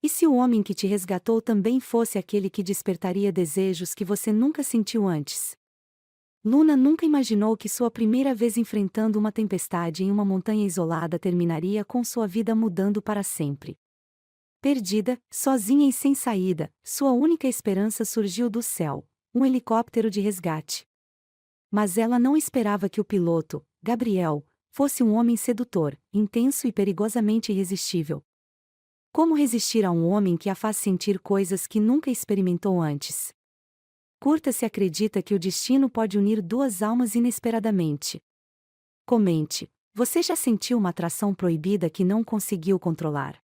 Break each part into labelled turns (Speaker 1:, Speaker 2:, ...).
Speaker 1: E se o homem que te resgatou também fosse aquele que despertaria desejos que você nunca sentiu antes? Luna nunca imaginou que sua primeira vez enfrentando uma tempestade em uma montanha isolada terminaria com sua vida mudando para sempre. Perdida, sozinha e sem saída, sua única esperança surgiu do céu, um helicóptero de resgate. Mas ela não esperava que o piloto, Gabriel, fosse um homem sedutor, intenso e perigosamente irresistível. Como resistir a um homem que a faz sentir coisas que nunca experimentou antes? Curta se acredita que o destino pode unir duas almas inesperadamente. Comente: você já sentiu uma atração proibida que não conseguiu controlar?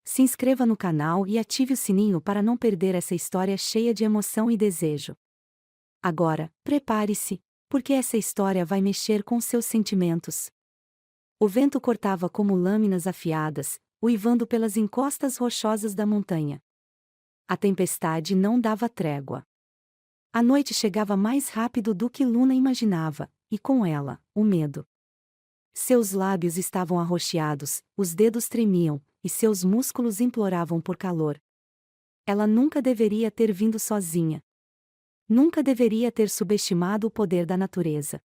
Speaker 1: Se inscreva no canal e ative o sininho para não perder essa história cheia de emoção e desejo. Agora, prepare-se, porque essa história vai mexer com seus sentimentos. O vento cortava como lâminas afiadas, uivando pelas encostas rochosas da montanha. A tempestade não dava trégua. A noite chegava mais rápido do que Luna imaginava, e com ela, o medo. Seus lábios estavam arroxeados, os dedos tremiam, e seus músculos imploravam por calor. Ela nunca deveria ter vindo sozinha. Nunca deveria ter subestimado o poder da natureza.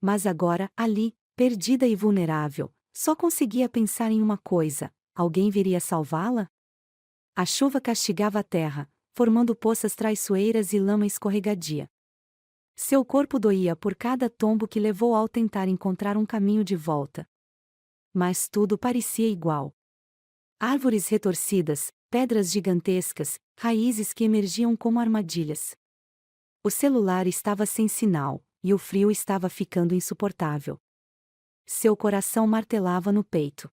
Speaker 1: Mas agora, ali, perdida e vulnerável, só conseguia pensar em uma coisa: alguém viria salvá-la? A chuva castigava a terra, formando poças traiçoeiras e lama escorregadia. Seu corpo doía por cada tombo que levou ao tentar encontrar um caminho de volta. Mas tudo parecia igual. Árvores retorcidas, pedras gigantescas, raízes que emergiam como armadilhas. O celular estava sem sinal, e o frio estava ficando insuportável. Seu coração martelava no peito.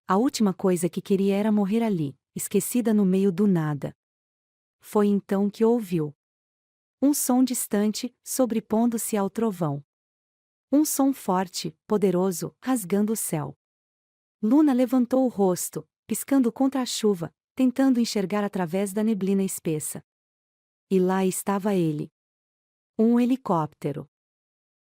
Speaker 1: A última coisa que queria era morrer ali, esquecida no meio do nada. Foi então que ouviu um som distante, sobrepondo-se ao trovão. Um som forte, poderoso, rasgando o céu. Luna levantou o rosto, piscando contra a chuva, tentando enxergar através da neblina espessa. E lá estava ele. Um helicóptero.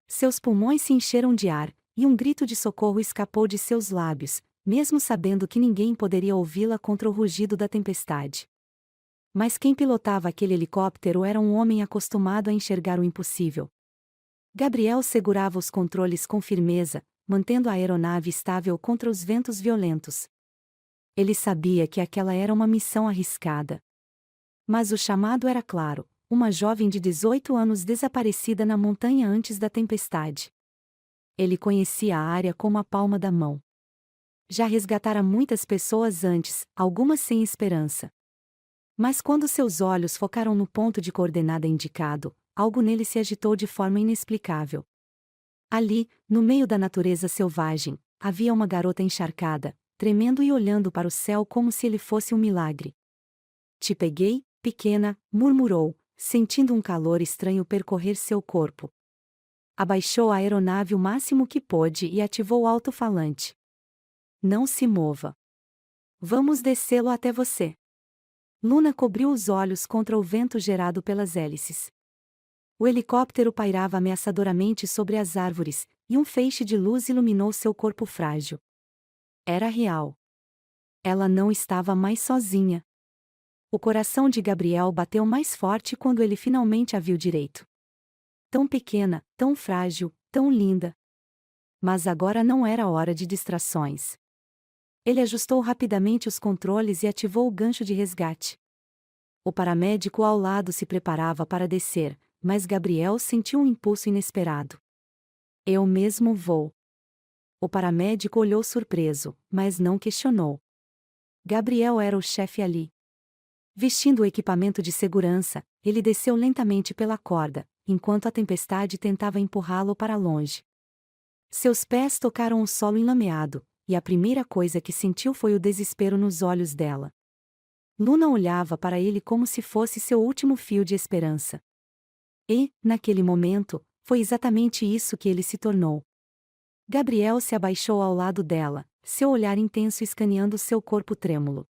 Speaker 1: Seus pulmões se encheram de ar, e um grito de socorro escapou de seus lábios, mesmo sabendo que ninguém poderia ouvi-la contra o rugido da tempestade. Mas quem pilotava aquele helicóptero era um homem acostumado a enxergar o impossível. Gabriel segurava os controles com firmeza, mantendo a aeronave estável contra os ventos violentos. Ele sabia que aquela era uma missão arriscada. Mas o chamado era claro: uma jovem de 18 anos desaparecida na montanha antes da tempestade. Ele conhecia a área como a palma da mão. Já resgatara muitas pessoas antes, algumas sem esperança. Mas quando seus olhos focaram no ponto de coordenada indicado, algo nele se agitou de forma inexplicável. Ali, no meio da natureza selvagem, havia uma garota encharcada, tremendo e olhando para o céu como se ele fosse um milagre. Te peguei, pequena, murmurou, sentindo um calor estranho percorrer seu corpo. Abaixou a aeronave o máximo que pôde e ativou o alto-falante. Não se mova. Vamos descê-lo até você. Luna cobriu os olhos contra o vento gerado pelas hélices. O helicóptero pairava ameaçadoramente sobre as árvores, e um feixe de luz iluminou seu corpo frágil. Era real. Ela não estava mais sozinha. O coração de Gabriel bateu mais forte quando ele finalmente a viu direito. Tão pequena, tão frágil, tão linda. Mas agora não era hora de distrações. Ele ajustou rapidamente os controles e ativou o gancho de resgate. O paramédico ao lado se preparava para descer, mas Gabriel sentiu um impulso inesperado. Eu mesmo vou. O paramédico olhou surpreso, mas não questionou. Gabriel era o chefe ali. Vestindo o equipamento de segurança, ele desceu lentamente pela corda, enquanto a tempestade tentava empurrá-lo para longe. Seus pés tocaram o solo enlameado, e a primeira coisa que sentiu foi o desespero nos olhos dela. Luna olhava para ele como se fosse seu último fio de esperança. E, naquele momento, foi exatamente isso que ele se tornou. Gabriel se abaixou ao lado dela, seu olhar intenso escaneando seu corpo trêmulo.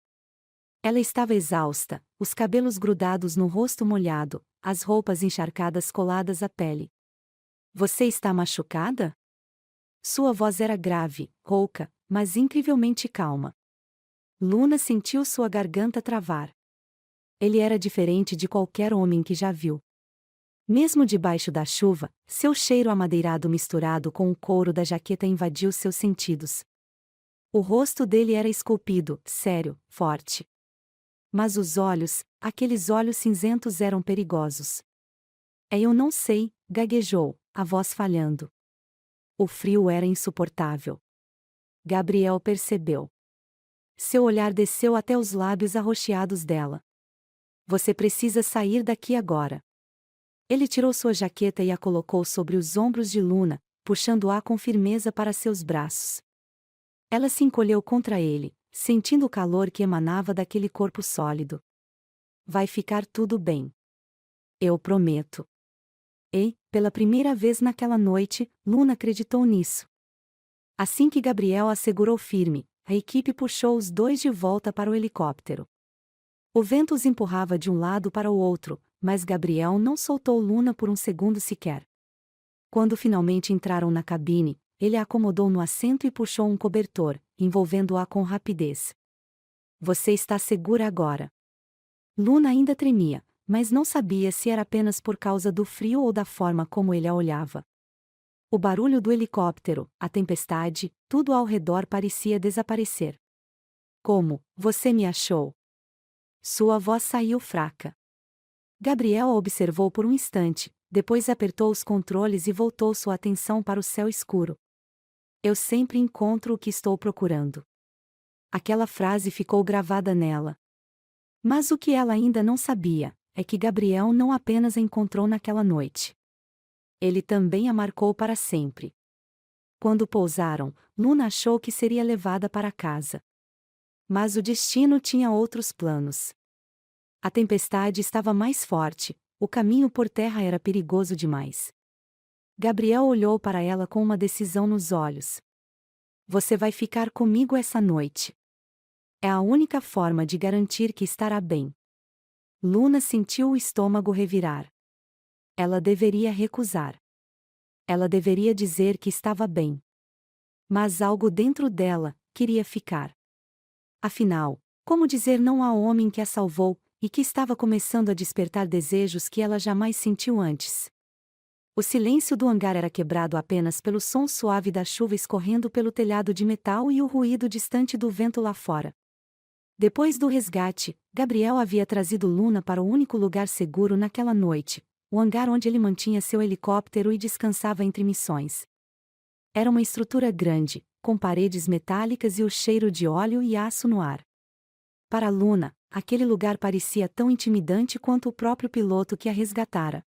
Speaker 1: Ela estava exausta, os cabelos grudados no rosto molhado, as roupas encharcadas coladas à pele. Você está machucada? Sua voz era grave, rouca, mas incrivelmente calma. Luna sentiu sua garganta travar. Ele era diferente de qualquer homem que já viu. Mesmo debaixo da chuva, seu cheiro amadeirado misturado com o couro da jaqueta invadiu seus sentidos. O rosto dele era esculpido, sério, forte. Mas os olhos, aqueles olhos cinzentos eram perigosos. Eu não sei, gaguejou, a voz falhando. O frio era insuportável. Gabriel percebeu. Seu olhar desceu até os lábios arroxeados dela. Você precisa sair daqui agora. Ele tirou sua jaqueta e a colocou sobre os ombros de Luna, puxando-a com firmeza para seus braços. Ela se encolheu contra ele, sentindo o calor que emanava daquele corpo sólido. Vai ficar tudo bem. Eu prometo. E, pela primeira vez naquela noite, Luna acreditou nisso. Assim que Gabriel a segurou firme, a equipe puxou os dois de volta para o helicóptero. O vento os empurrava de um lado para o outro, mas Gabriel não soltou Luna por um segundo sequer. Quando finalmente entraram na cabine, ele a acomodou no assento e puxou um cobertor, envolvendo-a com rapidez. Você está segura agora. Luna ainda tremia, mas não sabia se era apenas por causa do frio ou da forma como ele a olhava. O barulho do helicóptero, a tempestade, tudo ao redor parecia desaparecer. Como, você me achou? Sua voz saiu fraca. Gabriel a observou por um instante, depois apertou os controles e voltou sua atenção para o céu escuro. Eu sempre encontro o que estou procurando. Aquela frase ficou gravada nela. Mas o que ela ainda não sabia, é que Gabriel não apenas a encontrou naquela noite. Ele também a marcou para sempre. Quando pousaram, Luna achou que seria levada para casa. Mas o destino tinha outros planos. A tempestade estava mais forte, o caminho por terra era perigoso demais. Gabriel olhou para ela com uma decisão nos olhos. Você vai ficar comigo essa noite. É a única forma de garantir que estará bem. Luna sentiu o estômago revirar. Ela deveria recusar. Ela deveria dizer que estava bem. Mas algo dentro dela queria ficar. Afinal, como dizer não ao homem que a salvou, e que estava começando a despertar desejos que ela jamais sentiu antes? O silêncio do hangar era quebrado apenas pelo som suave da chuva escorrendo pelo telhado de metal e o ruído distante do vento lá fora. Depois do resgate, Gabriel havia trazido Luna para o único lugar seguro naquela noite, o hangar onde ele mantinha seu helicóptero e descansava entre missões. Era uma estrutura grande, com paredes metálicas e o cheiro de óleo e aço no ar. Para Luna, aquele lugar parecia tão intimidante quanto o próprio piloto que a resgatara.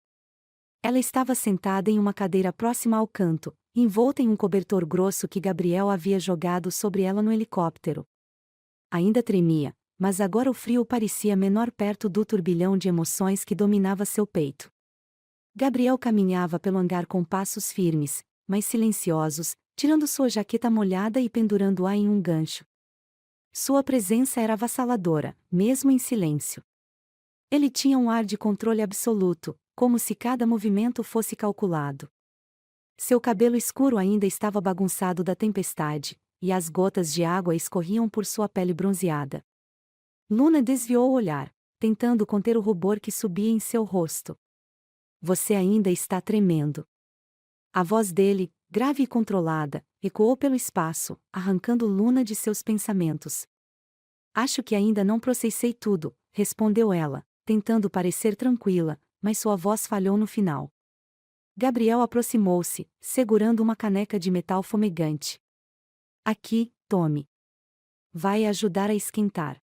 Speaker 1: Ela estava sentada em uma cadeira próxima ao canto, envolta em um cobertor grosso que Gabriel havia jogado sobre ela no helicóptero. Ainda tremia, mas agora o frio parecia menor perto do turbilhão de emoções que dominava seu peito. Gabriel caminhava pelo hangar com passos firmes, mas silenciosos, tirando sua jaqueta molhada e pendurando-a em um gancho. Sua presença era avassaladora, mesmo em silêncio. Ele tinha um ar de controle absoluto, como se cada movimento fosse calculado. Seu cabelo escuro ainda estava bagunçado da tempestade, e as gotas de água escorriam por sua pele bronzeada. Luna desviou o olhar, tentando conter o rubor que subia em seu rosto. Você ainda está tremendo. A voz dele, grave e controlada, ecoou pelo espaço, arrancando Luna de seus pensamentos. Acho que ainda não processei tudo, respondeu ela, tentando parecer tranquila, mas sua voz falhou no final. Gabriel aproximou-se, segurando uma caneca de metal fumegante. Aqui, tome. Vai ajudar a esquentar.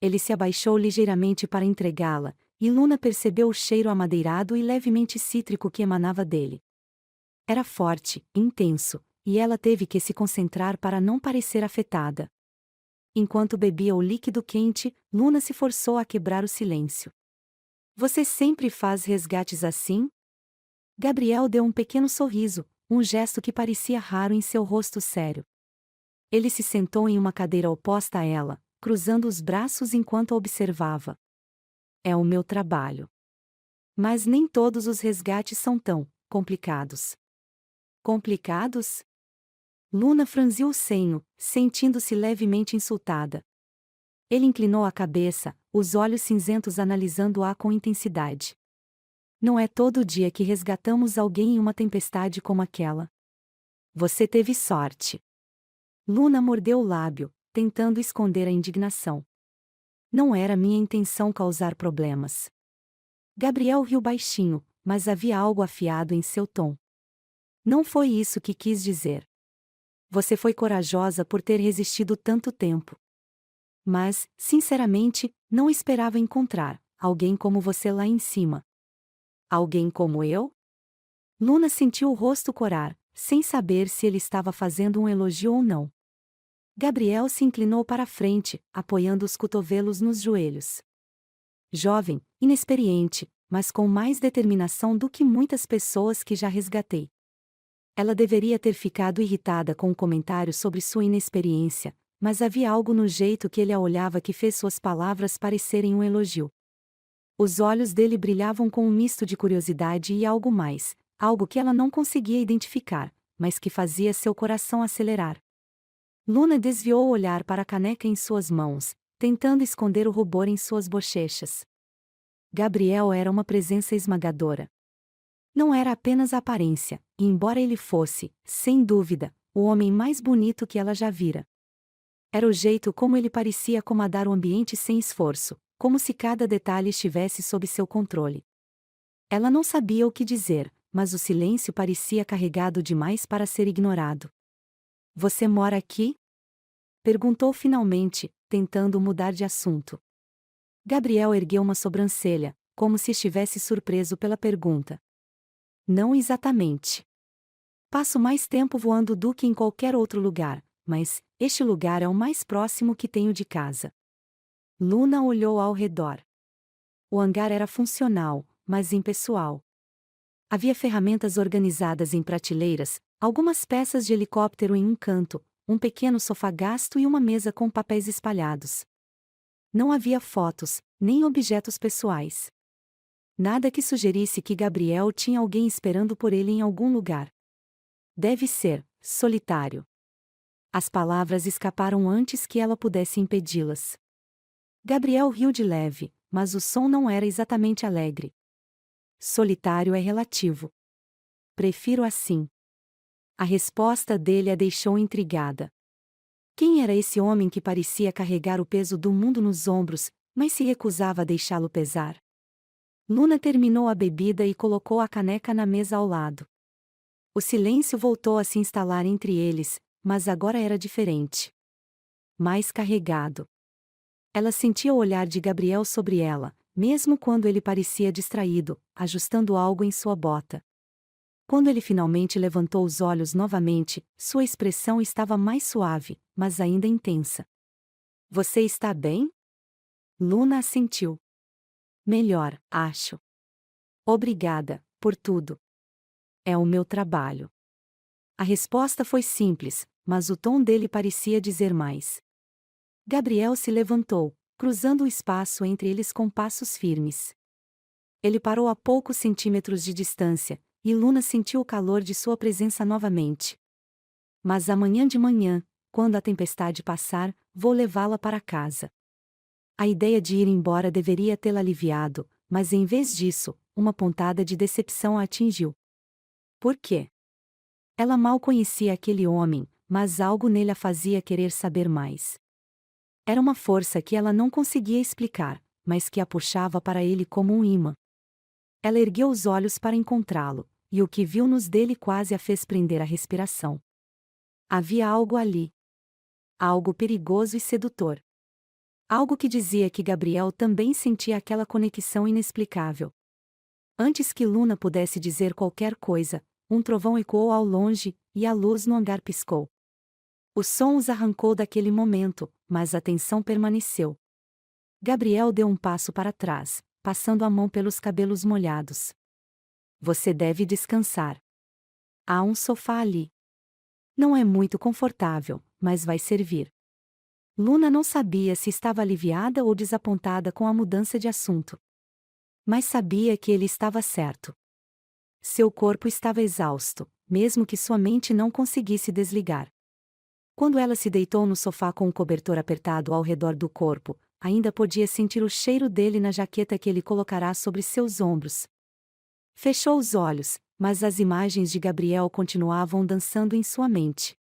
Speaker 1: Ele se abaixou ligeiramente para entregá-la, e Luna percebeu o cheiro amadeirado e levemente cítrico que emanava dele. Era forte, intenso, e ela teve que se concentrar para não parecer afetada. Enquanto bebia o líquido quente, Luna se forçou a quebrar o silêncio. Você sempre faz resgates assim? Gabriel deu um pequeno sorriso, um gesto que parecia raro em seu rosto sério. Ele se sentou em uma cadeira oposta a ela, cruzando os braços enquanto a observava. É o meu trabalho. Mas nem todos os resgates são tão complicados. Complicados? Luna franziu o senho, sentindo-se levemente insultada. Ele inclinou a cabeça, os olhos cinzentos analisando-a com intensidade. Não é todo dia que resgatamos alguém em uma tempestade como aquela. Você teve sorte. Luna mordeu o lábio, tentando esconder a indignação. Não era minha intenção causar problemas. Gabriel riu baixinho, mas havia algo afiado em seu tom. Não foi isso que quis dizer. Você foi corajosa por ter resistido tanto tempo. Mas, sinceramente, não esperava encontrar alguém como você lá em cima. Alguém como eu? Luna sentiu o rosto corar, sem saber se ele estava fazendo um elogio ou não. Gabriel se inclinou para a frente, apoiando os cotovelos nos joelhos. Jovem, inexperiente, mas com mais determinação do que muitas pessoas que já resgatei. Ela deveria ter ficado irritada com o comentário sobre sua inexperiência, mas havia algo no jeito que ele a olhava que fez suas palavras parecerem um elogio. Os olhos dele brilhavam com um misto de curiosidade e algo mais, algo que ela não conseguia identificar, mas que fazia seu coração acelerar. Luna desviou o olhar para a caneca em suas mãos, tentando esconder o rubor em suas bochechas. Gabriel era uma presença esmagadora. Não era apenas a aparência, e embora ele fosse, sem dúvida, o homem mais bonito que ela já vira. Era o jeito como ele parecia comandar o ambiente sem esforço, como se cada detalhe estivesse sob seu controle. Ela não sabia o que dizer, mas o silêncio parecia carregado demais para ser ignorado. Você mora aqui? Perguntou finalmente, tentando mudar de assunto. Gabriel ergueu uma sobrancelha, como se estivesse surpreso pela pergunta. Não exatamente. Passo mais tempo voando do que em qualquer outro lugar, mas este lugar é o mais próximo que tenho de casa. Luna olhou ao redor. O hangar era funcional, mas impessoal. Havia ferramentas organizadas em prateleiras, algumas peças de helicóptero em um canto, um pequeno sofá gasto e uma mesa com papéis espalhados. Não havia fotos, nem objetos pessoais. Nada que sugerisse que Gabriel tinha alguém esperando por ele em algum lugar. Deve ser solitário. As palavras escaparam antes que ela pudesse impedi-las. Gabriel riu de leve, mas o som não era exatamente alegre. Solitário é relativo. Prefiro assim. A resposta dele a deixou intrigada. Quem era esse homem que parecia carregar o peso do mundo nos ombros, mas se recusava a deixá-lo pesar? Luna terminou a bebida e colocou a caneca na mesa ao lado. O silêncio voltou a se instalar entre eles, mas agora era diferente. Mais carregado. Ela sentia o olhar de Gabriel sobre ela, mesmo quando ele parecia distraído, ajustando algo em sua bota. Quando ele finalmente levantou os olhos novamente, sua expressão estava mais suave, mas ainda intensa. Você está bem? Luna assentiu. Melhor, acho. Obrigada, por tudo. É o meu trabalho. A resposta foi simples, mas o tom dele parecia dizer mais. Gabriel se levantou, cruzando o espaço entre eles com passos firmes. Ele parou a poucos centímetros de distância, e Luna sentiu o calor de sua presença novamente. Mas amanhã de manhã, quando a tempestade passar, vou levá-la para casa. A ideia de ir embora deveria tê-la aliviado, mas em vez disso, uma pontada de decepção a atingiu. Por quê? Ela mal conhecia aquele homem, mas algo nele a fazia querer saber mais. Era uma força que ela não conseguia explicar, mas que a puxava para ele como um imã. Ela ergueu os olhos para encontrá-lo, e o que viu nos dele quase a fez prender a respiração. Havia algo ali. Algo perigoso e sedutor. Algo que dizia que Gabriel também sentia aquela conexão inexplicável. Antes que Luna pudesse dizer qualquer coisa, um trovão ecoou ao longe, e a luz no hangar piscou. O som os arrancou daquele momento, mas a tensão permaneceu. Gabriel deu um passo para trás, passando a mão pelos cabelos molhados. Você deve descansar. Há um sofá ali. Não é muito confortável, mas vai servir. Luna não sabia se estava aliviada ou desapontada com a mudança de assunto. Mas sabia que ele estava certo. Seu corpo estava exausto, mesmo que sua mente não conseguisse desligar. Quando ela se deitou no sofá com o cobertor apertado ao redor do corpo, ainda podia sentir o cheiro dele na jaqueta que ele colocará sobre seus ombros. Fechou os olhos, mas as imagens de Gabriel continuavam dançando em sua mente.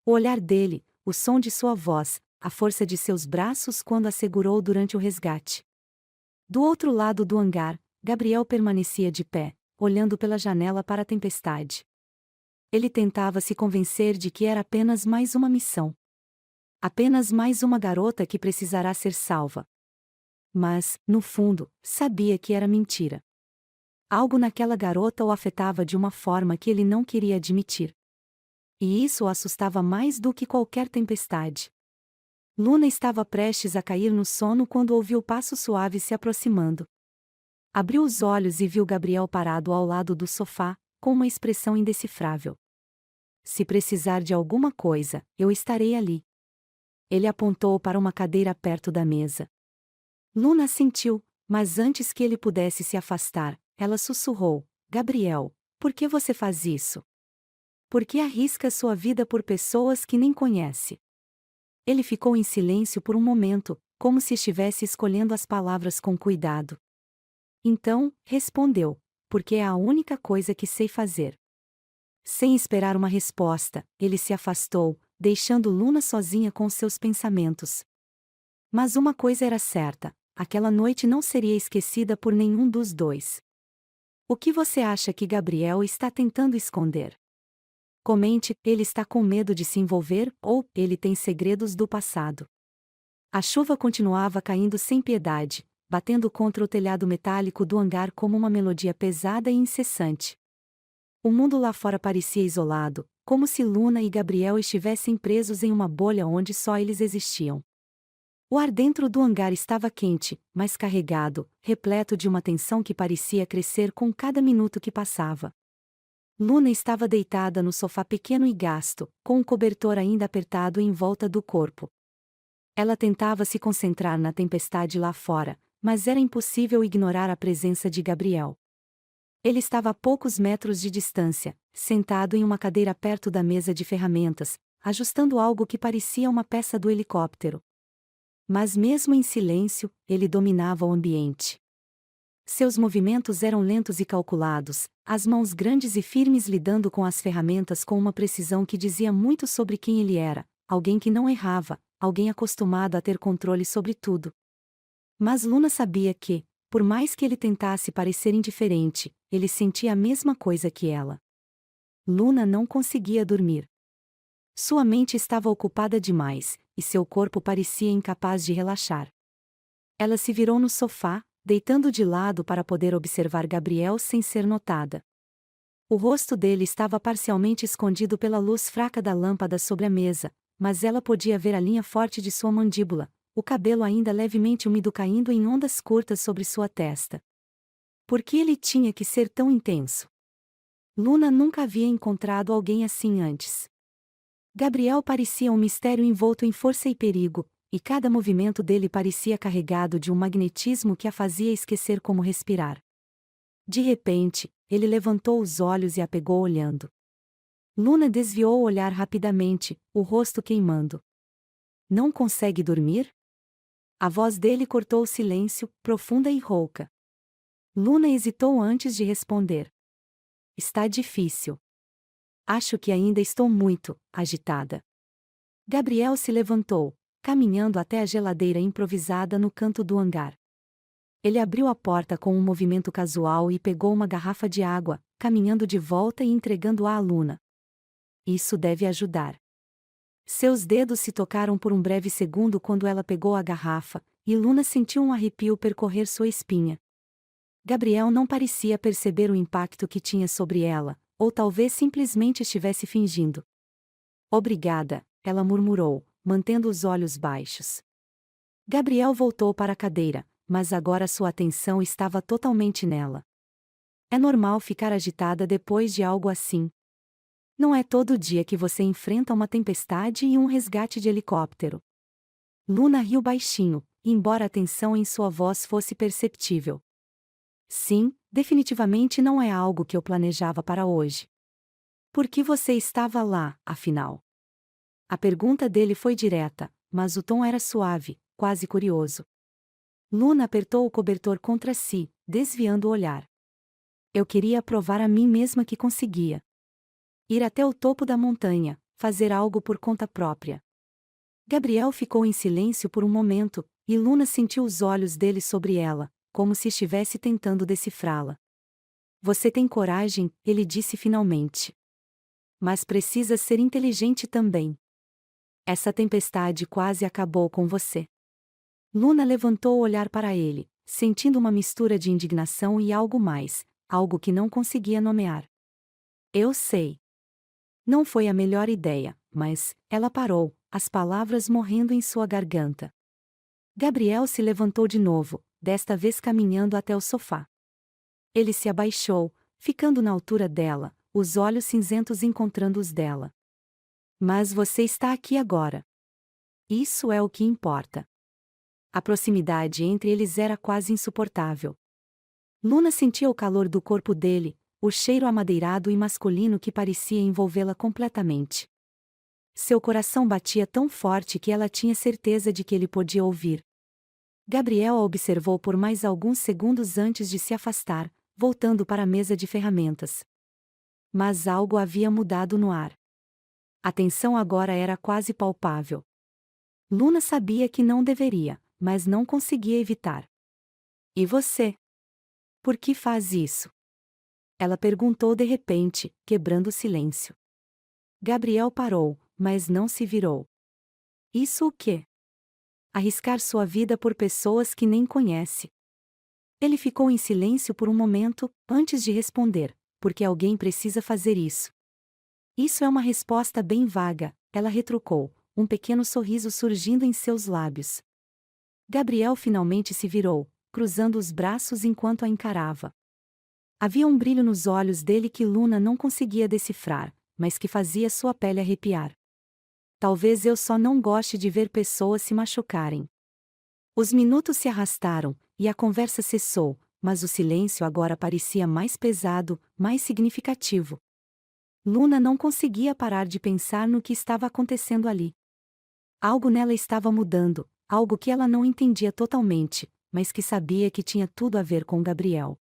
Speaker 1: O olhar dele, o som de sua voz, a força de seus braços quando a segurou durante o resgate. Do outro lado do hangar, Gabriel permanecia de pé, olhando pela janela para a tempestade. Ele tentava se convencer de que era apenas mais uma missão. Apenas mais uma garota que precisará ser salva. Mas, no fundo, sabia que era mentira. Algo naquela garota o afetava de uma forma que ele não queria admitir. E isso o assustava mais do que qualquer tempestade. Luna estava prestes a cair no sono quando ouviu passos suaves se aproximando. Abriu os olhos e viu Gabriel parado ao lado do sofá, com uma expressão indecifrável. Se precisar de alguma coisa, eu estarei ali. Ele apontou para uma cadeira perto da mesa. Luna assentiu, mas antes que ele pudesse se afastar, ela sussurrou: Gabriel, por que você faz isso? Por que arrisca sua vida por pessoas que nem conhece? Ele ficou em silêncio por um momento, como se estivesse escolhendo as palavras com cuidado. Então, respondeu: porque é a única coisa que sei fazer. Sem esperar uma resposta, ele se afastou, deixando Luna sozinha com seus pensamentos. Mas uma coisa era certa: aquela noite não seria esquecida por nenhum dos dois. O que você acha que Gabriel está tentando esconder? Comente: ele está com medo de se envolver ou ele tem segredos do passado. A chuva continuava caindo sem piedade, batendo contra o telhado metálico do hangar como uma melodia pesada e incessante. O mundo lá fora parecia isolado, como se Luna e Gabriel estivessem presos em uma bolha onde só eles existiam. O ar dentro do hangar estava quente, mas carregado, repleto de uma tensão que parecia crescer com cada minuto que passava. Luna estava deitada no sofá pequeno e gasto, com o cobertor ainda apertado em volta do corpo. Ela tentava se concentrar na tempestade lá fora, mas era impossível ignorar a presença de Gabriel. Ele estava a poucos metros de distância, sentado em uma cadeira perto da mesa de ferramentas, ajustando algo que parecia uma peça do helicóptero. Mas mesmo em silêncio, ele dominava o ambiente. Seus movimentos eram lentos e calculados, as mãos grandes e firmes lidando com as ferramentas com uma precisão que dizia muito sobre quem ele era, alguém que não errava, alguém acostumado a ter controle sobre tudo. Mas Luna sabia que, por mais que ele tentasse parecer indiferente, ele sentia a mesma coisa que ela. Luna não conseguia dormir. Sua mente estava ocupada demais, e seu corpo parecia incapaz de relaxar. Ela se virou no sofá, deitando de lado para poder observar Gabriel sem ser notada. O rosto dele estava parcialmente escondido pela luz fraca da lâmpada sobre a mesa, mas ela podia ver a linha forte de sua mandíbula, o cabelo ainda levemente úmido caindo em ondas curtas sobre sua testa. Por que ele tinha que ser tão intenso? Luna nunca havia encontrado alguém assim antes. Gabriel parecia um mistério envolto em força e perigo, e cada movimento dele parecia carregado de um magnetismo que a fazia esquecer como respirar. De repente, ele levantou os olhos e a pegou olhando. Luna desviou o olhar rapidamente, o rosto queimando. Não consegue dormir? A voz dele cortou o silêncio, profunda e rouca. Luna hesitou antes de responder. Está difícil. Acho que ainda estou muito agitada. Gabriel se levantou, caminhando até a geladeira improvisada no canto do hangar. Ele abriu a porta com um movimento casual e pegou uma garrafa de água, caminhando de volta e entregando-a à Luna. Isso deve ajudar. Seus dedos se tocaram por um breve segundo quando ela pegou a garrafa, e Luna sentiu um arrepio percorrer sua espinha. Gabriel não parecia perceber o impacto que tinha sobre ela, ou talvez simplesmente estivesse fingindo. Obrigada, ela murmurou, mantendo os olhos baixos. Gabriel voltou para a cadeira, mas agora sua atenção estava totalmente nela. É normal ficar agitada depois de algo assim. Não é todo dia que você enfrenta uma tempestade e um resgate de helicóptero. Luna riu baixinho, embora a tensão em sua voz fosse perceptível. Sim, definitivamente não é algo que eu planejava para hoje. Por que você estava lá, afinal? A pergunta dele foi direta, mas o tom era suave, quase curioso. Luna apertou o cobertor contra si, desviando o olhar. Eu queria provar a mim mesma que conseguia. Ir até o topo da montanha, fazer algo por conta própria. Gabriel ficou em silêncio por um momento, e Luna sentiu os olhos dele sobre ela, como se estivesse tentando decifrá-la. Você tem coragem, ele disse finalmente. Mas precisa ser inteligente também. Essa tempestade quase acabou com você. Luna levantou o olhar para ele, sentindo uma mistura de indignação e algo mais, algo que não conseguia nomear. Eu sei. Não foi a melhor ideia, mas, ela parou, as palavras morrendo em sua garganta. Gabriel se levantou de novo, desta vez caminhando até o sofá. Ele se abaixou, ficando na altura dela, os olhos cinzentos encontrando os dela. Mas você está aqui agora. Isso é o que importa. A proximidade entre eles era quase insuportável. Luna sentia o calor do corpo dele, o cheiro amadeirado e masculino que parecia envolvê-la completamente. Seu coração batia tão forte que ela tinha certeza de que ele podia ouvir. Gabriel a observou por mais alguns segundos antes de se afastar, voltando para a mesa de ferramentas. Mas algo havia mudado no ar. A tensão agora era quase palpável. Luna sabia que não deveria, mas não conseguia evitar. E você? Por que faz isso? Ela perguntou de repente, quebrando o silêncio. Gabriel parou, mas não se virou. Isso o quê? Arriscar sua vida por pessoas que nem conhece. Ele ficou em silêncio por um momento, antes de responder, porque alguém precisa fazer isso. Isso é uma resposta bem vaga, ela retrucou, um pequeno sorriso surgindo em seus lábios. Gabriel finalmente se virou, cruzando os braços enquanto a encarava. Havia um brilho nos olhos dele que Luna não conseguia decifrar, mas que fazia sua pele arrepiar. Talvez eu só não goste de ver pessoas se machucarem. Os minutos se arrastaram, e a conversa cessou, mas o silêncio agora parecia mais pesado, mais significativo. Luna não conseguia parar de pensar no que estava acontecendo ali. Algo nela estava mudando, algo que ela não entendia totalmente, mas que sabia que tinha tudo a ver com Gabriel.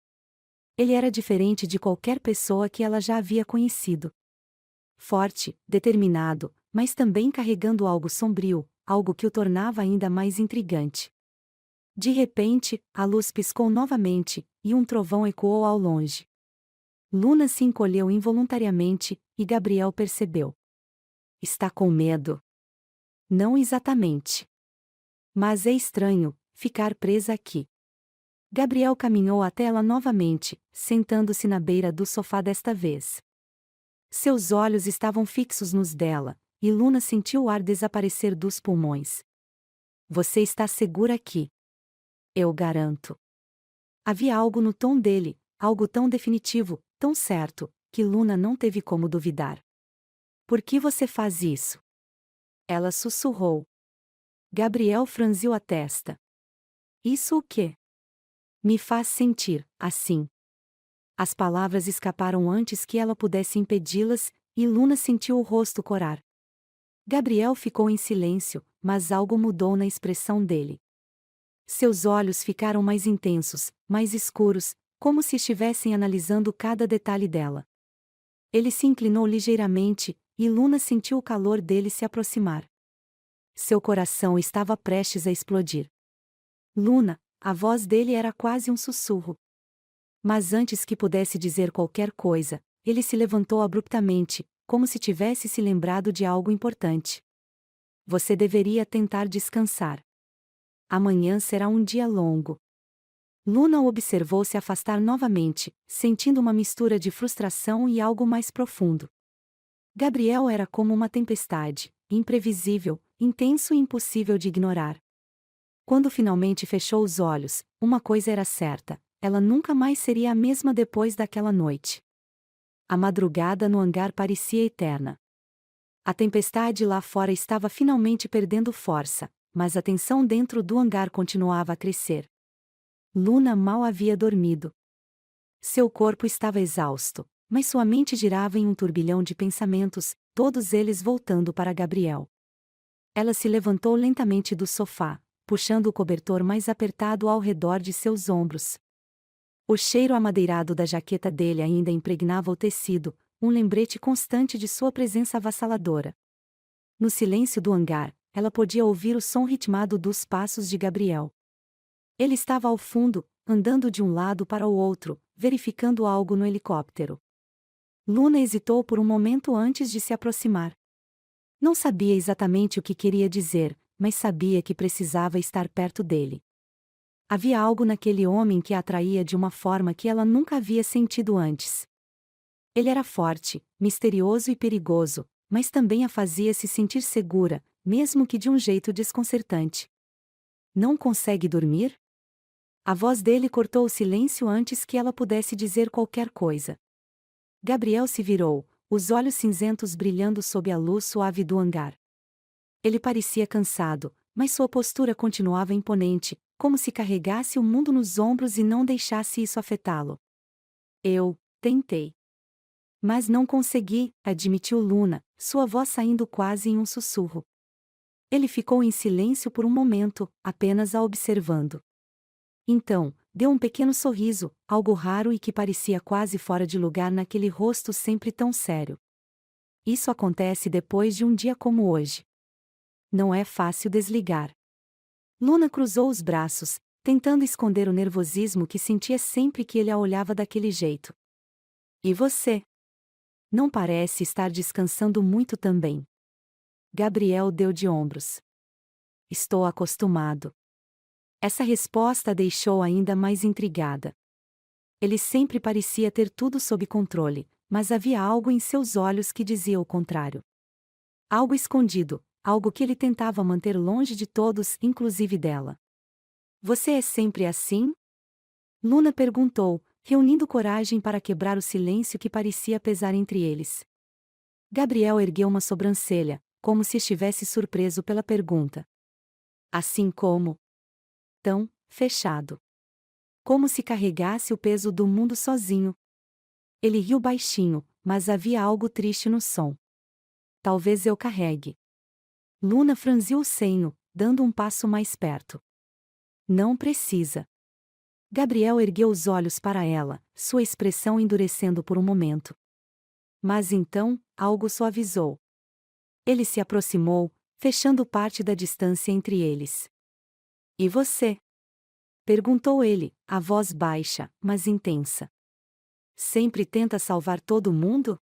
Speaker 1: Ele era diferente de qualquer pessoa que ela já havia conhecido. Forte, determinado, mas também carregando algo sombrio, algo que o tornava ainda mais intrigante. De repente, a luz piscou novamente, e um trovão ecoou ao longe. Luna se encolheu involuntariamente, e Gabriel percebeu. Está com medo. Não exatamente. Mas é estranho, ficar presa aqui. Gabriel caminhou até ela novamente, sentando-se na beira do sofá desta vez. Seus olhos estavam fixos nos dela, e Luna sentiu o ar desaparecer dos pulmões. Você está segura aqui. Eu garanto. Havia algo no tom dele, algo tão definitivo, tão certo, que Luna não teve como duvidar. Por que você faz isso? Ela sussurrou. Gabriel franziu a testa. Isso o quê? Me faz sentir, assim. As palavras escaparam antes que ela pudesse impedi-las, e Luna sentiu o rosto corar. Gabriel ficou em silêncio, mas algo mudou na expressão dele. Seus olhos ficaram mais intensos, mais escuros, como se estivessem analisando cada detalhe dela. Ele se inclinou ligeiramente, e Luna sentiu o calor dele se aproximar. Seu coração estava prestes a explodir. Luna, a voz dele era quase um sussurro. Mas antes que pudesse dizer qualquer coisa, ele se levantou abruptamente, como se tivesse se lembrado de algo importante. Você deveria tentar descansar. Amanhã será um dia longo. Luna o observou se afastar novamente, sentindo uma mistura de frustração e algo mais profundo. Gabriel era como uma tempestade, imprevisível, intenso e impossível de ignorar. Quando finalmente fechou os olhos, uma coisa era certa: ela nunca mais seria a mesma depois daquela noite. A madrugada no hangar parecia eterna. A tempestade lá fora estava finalmente perdendo força, mas a tensão dentro do hangar continuava a crescer. Luna mal havia dormido. Seu corpo estava exausto, mas sua mente girava em um turbilhão de pensamentos, todos eles voltando para Gabriel. Ela se levantou lentamente do sofá, puxando o cobertor mais apertado ao redor de seus ombros. O cheiro amadeirado da jaqueta dele ainda impregnava o tecido, um lembrete constante de sua presença avassaladora. No silêncio do hangar, ela podia ouvir o som ritmado dos passos de Gabriel. Ele estava ao fundo, andando de um lado para o outro, verificando algo no helicóptero. Luna hesitou por um momento antes de se aproximar. Não sabia exatamente o que queria dizer, mas sabia que precisava estar perto dele. Havia algo naquele homem que a atraía de uma forma que ela nunca havia sentido antes. Ele era forte, misterioso e perigoso, mas também a fazia se sentir segura, mesmo que de um jeito desconcertante. Não consegue dormir? A voz dele cortou o silêncio antes que ela pudesse dizer qualquer coisa. Gabriel se virou, os olhos cinzentos brilhando sob a luz suave do hangar. Ele parecia cansado, mas sua postura continuava imponente, como se carregasse o mundo nos ombros e não deixasse isso afetá-lo. Eu tentei. Mas não consegui, admitiu Luna, sua voz saindo quase em um sussurro. Ele ficou em silêncio por um momento, apenas a observando. Então, deu um pequeno sorriso, algo raro e que parecia quase fora de lugar naquele rosto sempre tão sério. Isso acontece depois de um dia como hoje. Não é fácil desligar. Luna cruzou os braços, tentando esconder o nervosismo que sentia sempre que ele a olhava daquele jeito. E você? Não parece estar descansando muito também. Gabriel deu de ombros. Estou acostumado. Essa resposta a deixou ainda mais intrigada. Ele sempre parecia ter tudo sob controle, mas havia algo em seus olhos que dizia o contrário. Algo escondido, algo que ele tentava manter longe de todos, inclusive dela. Você é sempre assim? Luna perguntou, reunindo coragem para quebrar o silêncio que parecia pesar entre eles. Gabriel ergueu uma sobrancelha, como se estivesse surpreso pela pergunta. Assim como? Tão fechado. Como se carregasse o peso do mundo sozinho. Ele riu baixinho, mas havia algo triste no som. Talvez eu carregue. Luna franziu o senho, dando um passo mais perto. Não precisa. Gabriel ergueu os olhos para ela, sua expressão endurecendo por um momento. Mas então, algo suavizou. Ele se aproximou, fechando parte da distância entre eles. E você? Perguntou ele, a voz baixa, mas intensa. Sempre tenta salvar todo mundo?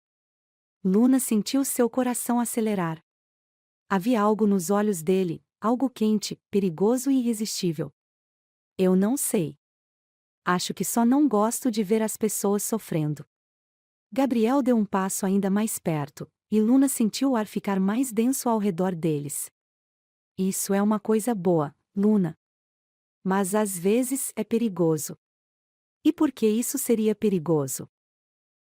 Speaker 1: Luna sentiu seu coração acelerar. Havia algo nos olhos dele, algo quente, perigoso e irresistível. Eu não sei. Acho que só não gosto de ver as pessoas sofrendo. Gabriel deu um passo ainda mais perto, e Luna sentiu o ar ficar mais denso ao redor deles. Isso é uma coisa boa, Luna. Mas às vezes é perigoso. E por que isso seria perigoso?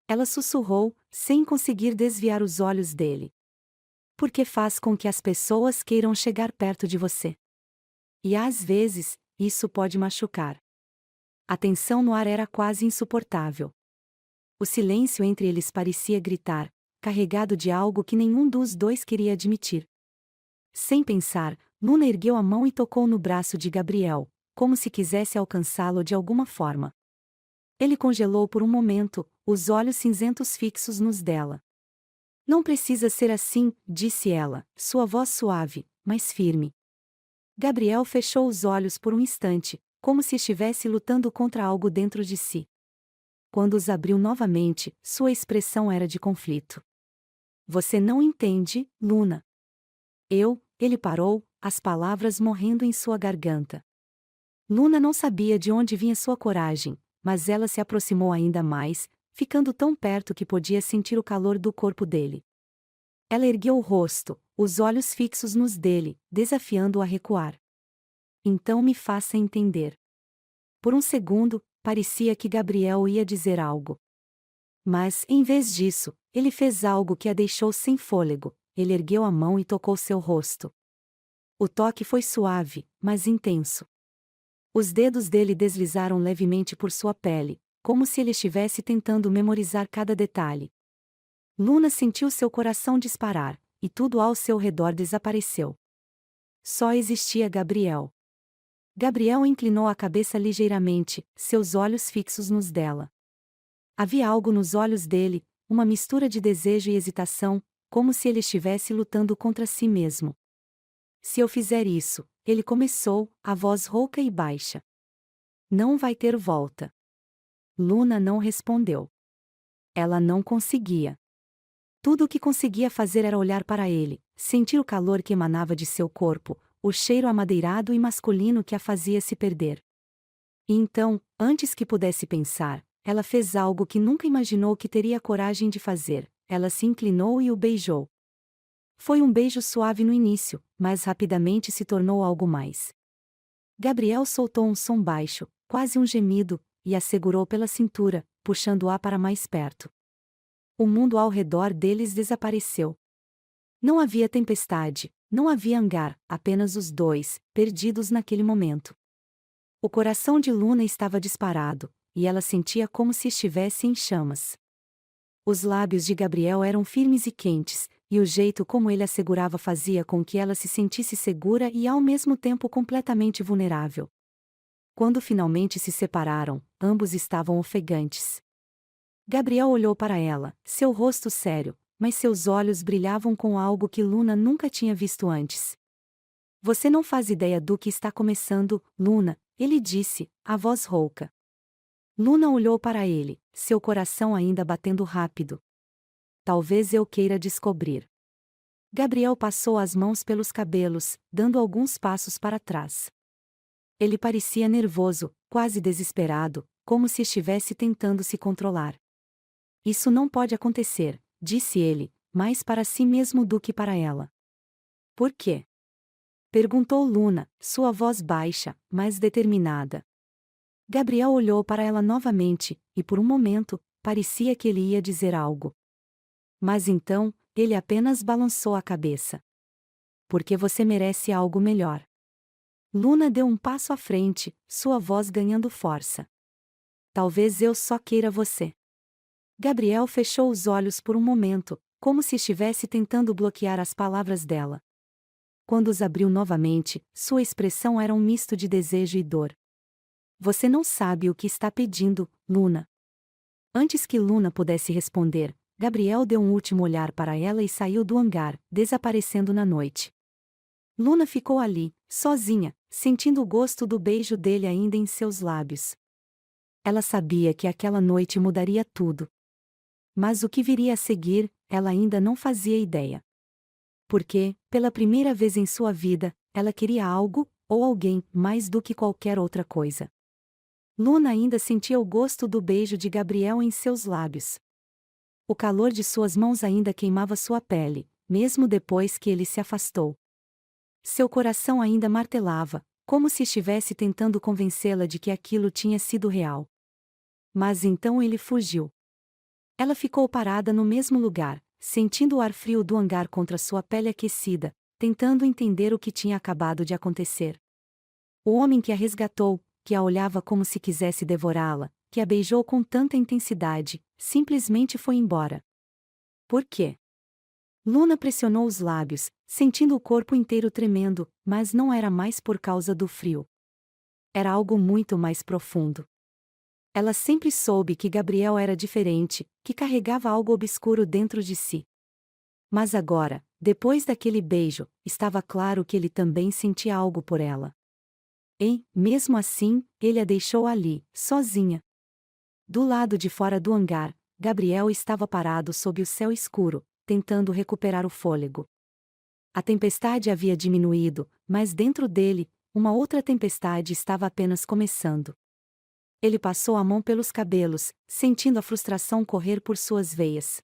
Speaker 1: Ela sussurrou, sem conseguir desviar os olhos dele. Porque faz com que as pessoas queiram chegar perto de você. E às vezes, isso pode machucar. A tensão no ar era quase insuportável. O silêncio entre eles parecia gritar, carregado de algo que nenhum dos dois queria admitir. Sem pensar, Luna ergueu a mão e tocou no braço de Gabriel, como se quisesse alcançá-lo de alguma forma. Ele congelou por um momento, os olhos cinzentos fixos nos dela. Não precisa ser assim, disse ela, sua voz suave, mas firme. Gabriel fechou os olhos por um instante, como se estivesse lutando contra algo dentro de si. Quando os abriu novamente, sua expressão era de conflito. Você não entende, Luna. Ele parou, as palavras morrendo em sua garganta. Luna não sabia de onde vinha sua coragem, mas ela se aproximou ainda mais, ficando tão perto que podia sentir o calor do corpo dele. Ela ergueu o rosto, os olhos fixos nos dele, desafiando-o a recuar. Então me faça entender. Por um segundo, parecia que Gabriel ia dizer algo. Mas, em vez disso, ele fez algo que a deixou sem fôlego. Ele ergueu a mão e tocou seu rosto. O toque foi suave, mas intenso. Os dedos dele deslizaram levemente por sua pele, como se ele estivesse tentando memorizar cada detalhe. Luna sentiu seu coração disparar, e tudo ao seu redor desapareceu. Só existia Gabriel. Gabriel inclinou a cabeça ligeiramente, seus olhos fixos nos dela. Havia algo nos olhos dele, uma mistura de desejo e hesitação, como se ele estivesse lutando contra si mesmo. Se eu fizer isso, ele começou, a voz rouca e baixa. Não vai ter volta. Luna não respondeu. Ela não conseguia. Tudo o que conseguia fazer era olhar para ele, sentir o calor que emanava de seu corpo, o cheiro amadeirado e masculino que a fazia se perder. E então, antes que pudesse pensar, ela fez algo que nunca imaginou que teria coragem de fazer. Ela se inclinou e o beijou. Foi um beijo suave no início, mas rapidamente se tornou algo mais. Gabriel soltou um som baixo, quase um gemido, e a segurou pela cintura, puxando-a para mais perto. O mundo ao redor deles desapareceu. Não havia tempestade, não havia hangar, apenas os dois, perdidos naquele momento. O coração de Luna estava disparado, e ela sentia como se estivesse em chamas. Os lábios de Gabriel eram firmes e quentes, e o jeito como ele a segurava fazia com que ela se sentisse segura e ao mesmo tempo completamente vulnerável. Quando finalmente se separaram, ambos estavam ofegantes. Gabriel olhou para ela, seu rosto sério, mas seus olhos brilhavam com algo que Luna nunca tinha visto antes. Você não faz ideia do que está começando, Luna, ele disse, a voz rouca. Luna olhou para ele, seu coração ainda batendo rápido. Talvez eu queira descobrir. Gabriel passou as mãos pelos cabelos, dando alguns passos para trás. Ele parecia nervoso, quase desesperado, como se estivesse tentando se controlar. Isso não pode acontecer, disse ele, mais para si mesmo do que para ela. Por quê? Perguntou Luna, sua voz baixa, mas determinada. Gabriel olhou para ela novamente, e por um momento, parecia que ele ia dizer algo. Mas então, ele apenas balançou a cabeça. Porque você merece algo melhor. Luna deu um passo à frente, sua voz ganhando força. Talvez eu só queira você. Gabriel fechou os olhos por um momento, como se estivesse tentando bloquear as palavras dela. Quando os abriu novamente, sua expressão era um misto de desejo e dor. Você não sabe o que está pedindo, Luna. Antes que Luna pudesse responder, Gabriel deu um último olhar para ela e saiu do hangar, desaparecendo na noite. Luna ficou ali, sozinha, sentindo o gosto do beijo dele ainda em seus lábios. Ela sabia que aquela noite mudaria tudo. Mas o que viria a seguir, ela ainda não fazia ideia. Porque, pela primeira vez em sua vida, ela queria algo, ou alguém, mais do que qualquer outra coisa. Luna ainda sentia o gosto do beijo de Gabriel em seus lábios. O calor de suas mãos ainda queimava sua pele, mesmo depois que ele se afastou. Seu coração ainda martelava, como se estivesse tentando convencê-la de que aquilo tinha sido real. Mas então ele fugiu. Ela ficou parada no mesmo lugar, sentindo o ar frio do hangar contra sua pele aquecida, tentando entender o que tinha acabado de acontecer. O homem que a resgatou, que a olhava como se quisesse devorá-la, que a beijou com tanta intensidade, simplesmente foi embora. Por quê? Luna pressionou os lábios, sentindo o corpo inteiro tremendo, mas não era mais por causa do frio. Era algo muito mais profundo. Ela sempre soube que Gabriel era diferente, que carregava algo obscuro dentro de si. Mas agora, depois daquele beijo, estava claro que ele também sentia algo por ela. E, mesmo assim, ele a deixou ali, sozinha. Do lado de fora do hangar, Gabriel estava parado sob o céu escuro, tentando recuperar o fôlego. A tempestade havia diminuído, mas dentro dele, uma outra tempestade estava apenas começando. Ele passou a mão pelos cabelos, sentindo a frustração correr por suas veias.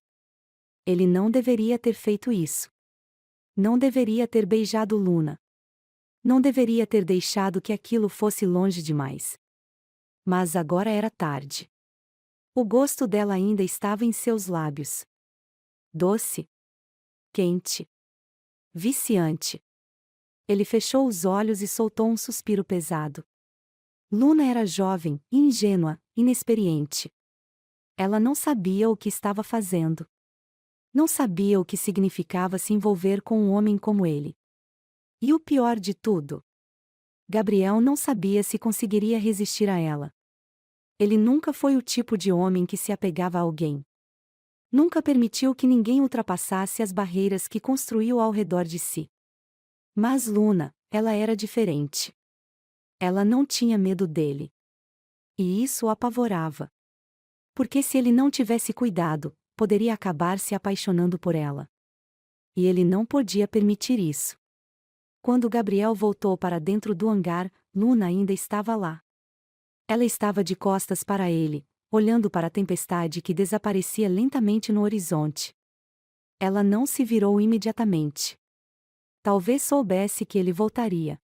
Speaker 1: Ele não deveria ter feito isso. Não deveria ter beijado Luna. Não deveria ter deixado que aquilo fosse longe demais. Mas agora era tarde. O gosto dela ainda estava em seus lábios. Doce. Quente. Viciante. Ele fechou os olhos e soltou um suspiro pesado. Luna era jovem, ingênua, inexperiente. Ela não sabia o que estava fazendo. Não sabia o que significava se envolver com um homem como ele. E o pior de tudo, Gabriel não sabia se conseguiria resistir a ela. Ele nunca foi o tipo de homem que se apegava a alguém. Nunca permitiu que ninguém ultrapassasse as barreiras que construiu ao redor de si. Mas Luna, ela era diferente. Ela não tinha medo dele. E isso o apavorava. Porque se ele não tivesse cuidado, poderia acabar se apaixonando por ela. E ele não podia permitir isso. Quando Gabriel voltou para dentro do hangar, Luna ainda estava lá. Ela estava de costas para ele, olhando para a tempestade que desaparecia lentamente no horizonte. Ela não se virou imediatamente. Talvez soubesse que ele voltaria.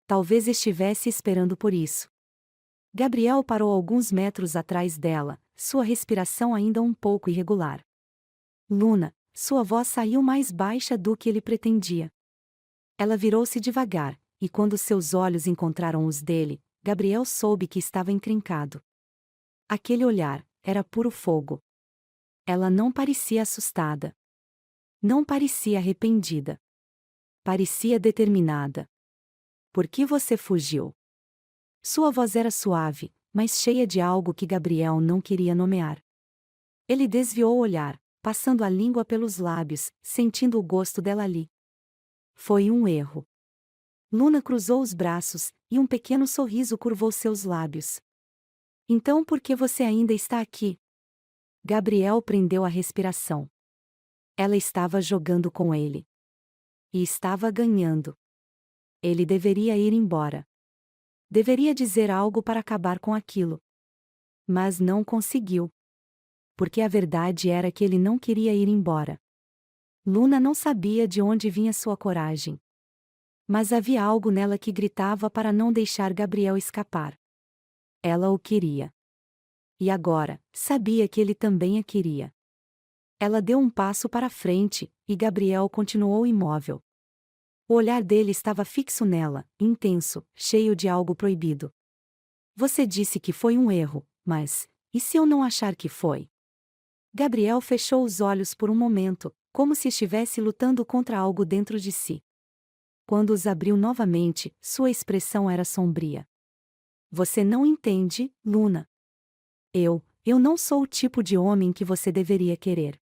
Speaker 1: Talvez estivesse esperando por isso. Gabriel parou alguns metros atrás dela, sua respiração ainda um pouco irregular. Luna, sua voz saiu mais baixa do que ele pretendia. Ela virou-se devagar, e quando seus olhos encontraram os dele, Gabriel soube que estava encrencado. Aquele olhar era puro fogo. Ela não parecia assustada. Não parecia arrependida. Parecia determinada. Por que você fugiu? Sua voz era suave, mas cheia de algo que Gabriel não queria nomear. Ele desviou o olhar, passando a língua pelos lábios, sentindo o gosto dela ali. Foi um erro. Luna cruzou os braços, e um pequeno sorriso curvou seus lábios. Então por que você ainda está aqui? Gabriel prendeu a respiração. Ela estava jogando com ele. E estava ganhando. Ele deveria ir embora. Deveria dizer algo para acabar com aquilo. Mas não conseguiu. Porque a verdade era que ele não queria ir embora. Luna não sabia de onde vinha sua coragem. Mas havia algo nela que gritava para não deixar Gabriel escapar. Ela o queria. E agora, sabia que ele também a queria. Ela deu um passo para frente, e Gabriel continuou imóvel. O olhar dele estava fixo nela, intenso, cheio de algo proibido. Você disse que foi um erro, mas, e se eu não achar que foi? Gabriel fechou os olhos por um momento, como se estivesse lutando contra algo dentro de si. Quando os abriu novamente, sua expressão era sombria. Você não entende, Luna. Eu não sou o tipo de homem que você deveria querer.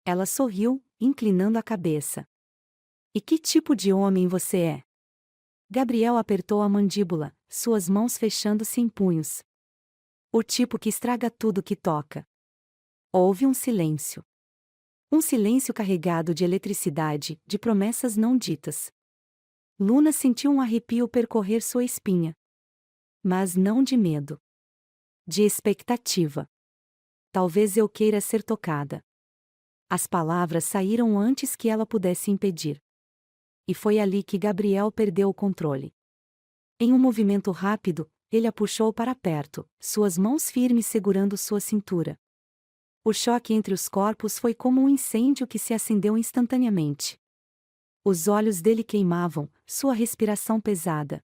Speaker 1: Ela sorriu, inclinando a cabeça. E que tipo de homem você é? Gabriel apertou a mandíbula, suas mãos fechando-se em punhos. O tipo que estraga tudo que toca. Houve um silêncio. Um silêncio carregado de eletricidade, de promessas não ditas. Luna sentiu um arrepio percorrer sua espinha. Mas não de medo. De expectativa. Talvez eu queira ser tocada. As palavras saíram antes que ela pudesse impedir. E foi ali que Gabriel perdeu o controle. Em um movimento rápido, ele a puxou para perto, suas mãos firmes segurando sua cintura. O choque entre os corpos foi como um incêndio que se acendeu instantaneamente. Os olhos dele queimavam, sua respiração pesada.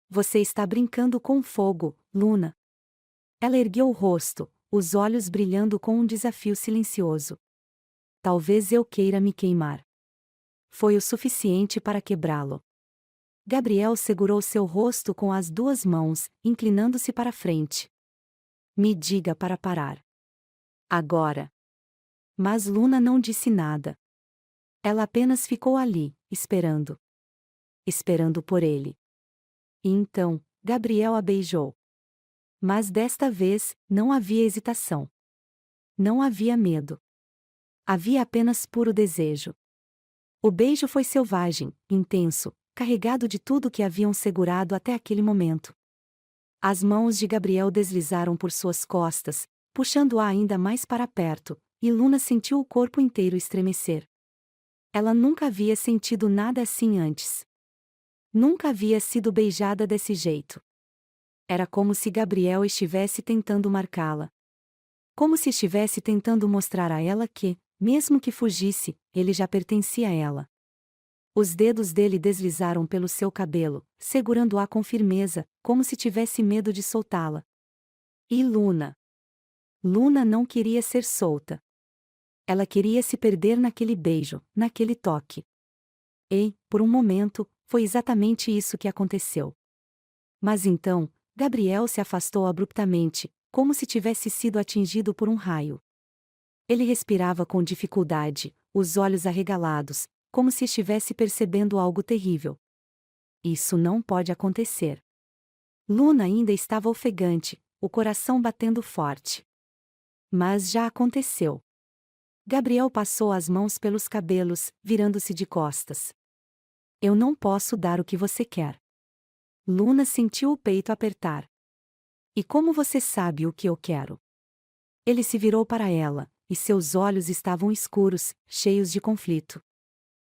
Speaker 1: Você está brincando com fogo, Luna. Ela ergueu o rosto, os olhos brilhando com um desafio silencioso. Talvez eu queira me queimar. Foi o suficiente para quebrá-lo. Gabriel segurou seu rosto com as duas mãos, inclinando-se para frente. Me diga para parar. Agora. Mas Luna não disse nada. Ela apenas ficou ali, esperando. Esperando por ele. E então, Gabriel a beijou. Mas desta vez, não havia hesitação. Não havia medo. Havia apenas puro desejo. O beijo foi selvagem, intenso, carregado de tudo que haviam segurado até aquele momento. As mãos de Gabriel deslizaram por suas costas, puxando-a ainda mais para perto, e Luna sentiu o corpo inteiro estremecer. Ela nunca havia sentido nada assim antes. Nunca havia sido beijada desse jeito. Era como se Gabriel estivesse tentando marcá-la. Como se estivesse tentando mostrar a ela que, mesmo que fugisse, ele já pertencia a ela. Os dedos dele deslizaram pelo seu cabelo, segurando-a com firmeza, como se tivesse medo de soltá-la. E Luna? Luna não queria ser solta. Ela queria se perder naquele beijo, naquele toque. E, por um momento, foi exatamente isso que aconteceu. Mas então, Gabriel se afastou abruptamente, como se tivesse sido atingido por um raio. Ele respirava com dificuldade, os olhos arregalados, como se estivesse percebendo algo terrível. Isso não pode acontecer. Luna ainda estava ofegante, o coração batendo forte. Mas já aconteceu. Gabriel passou as mãos pelos cabelos, virando-se de costas. Eu não posso dar o que você quer. Luna sentiu o peito apertar. E como você sabe o que eu quero? Ele se virou para ela, e seus olhos estavam escuros, cheios de conflito.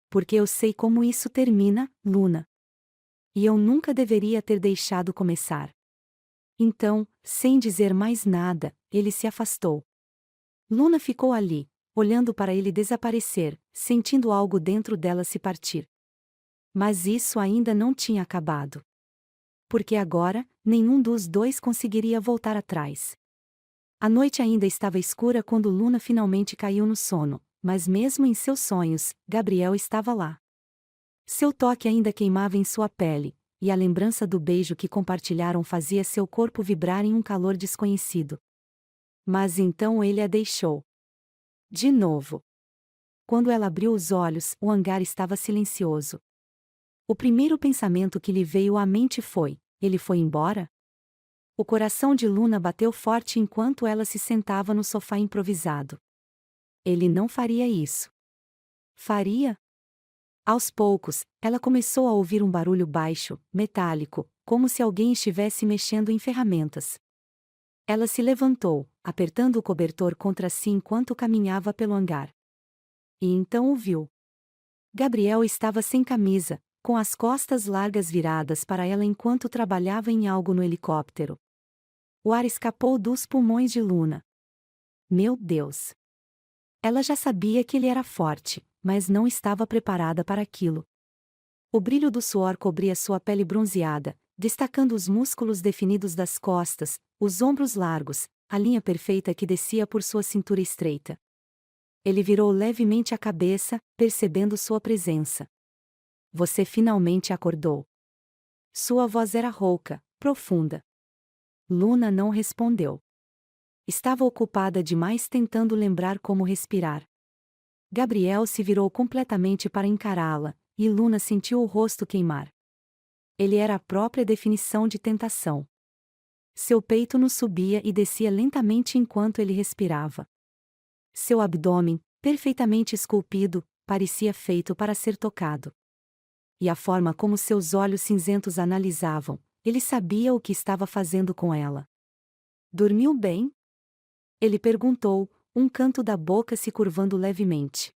Speaker 1: Porque eu sei como isso termina, Luna. E eu nunca deveria ter deixado começar. Então, sem dizer mais nada, ele se afastou. Luna ficou ali, olhando para ele desaparecer, sentindo algo dentro dela se partir. Mas isso ainda não tinha acabado. Porque agora, nenhum dos dois conseguiria voltar atrás. A noite ainda estava escura quando Luna finalmente caiu no sono, mas mesmo em seus sonhos, Gabriel estava lá. Seu toque ainda queimava em sua pele, e a lembrança do beijo que compartilharam fazia seu corpo vibrar em um calor desconhecido. Mas então ele a deixou. De novo. Quando ela abriu os olhos, o hangar estava silencioso. O primeiro pensamento que lhe veio à mente foi: ele foi embora? O coração de Luna bateu forte enquanto ela se sentava no sofá improvisado. Ele não faria isso. Faria? Aos poucos, ela começou a ouvir um barulho baixo, metálico, como se alguém estivesse mexendo em ferramentas. Ela se levantou, apertando o cobertor contra si enquanto caminhava pelo hangar. E então o viu. Gabriel estava sem camisa, com as costas largas viradas para ela enquanto trabalhava em algo no helicóptero. O ar escapou dos pulmões de Luna. Meu Deus! Ela já sabia que ele era forte, mas não estava preparada para aquilo. O brilho do suor cobria sua pele bronzeada, destacando os músculos definidos das costas, os ombros largos, a linha perfeita que descia por sua cintura estreita. Ele virou levemente a cabeça, percebendo sua presença. Você finalmente acordou. Sua voz era rouca, profunda. Luna não respondeu. Estava ocupada demais tentando lembrar como respirar. Gabriel se virou completamente para encará-la, e Luna sentiu o rosto queimar. Ele era a própria definição de tentação. Seu peito nos subia e descia lentamente enquanto ele respirava. Seu abdômen, perfeitamente esculpido, parecia feito para ser tocado. E a forma como seus olhos cinzentos analisavam, ele sabia o que estava fazendo com ela. Dormiu bem? Ele perguntou, um canto da boca se curvando levemente.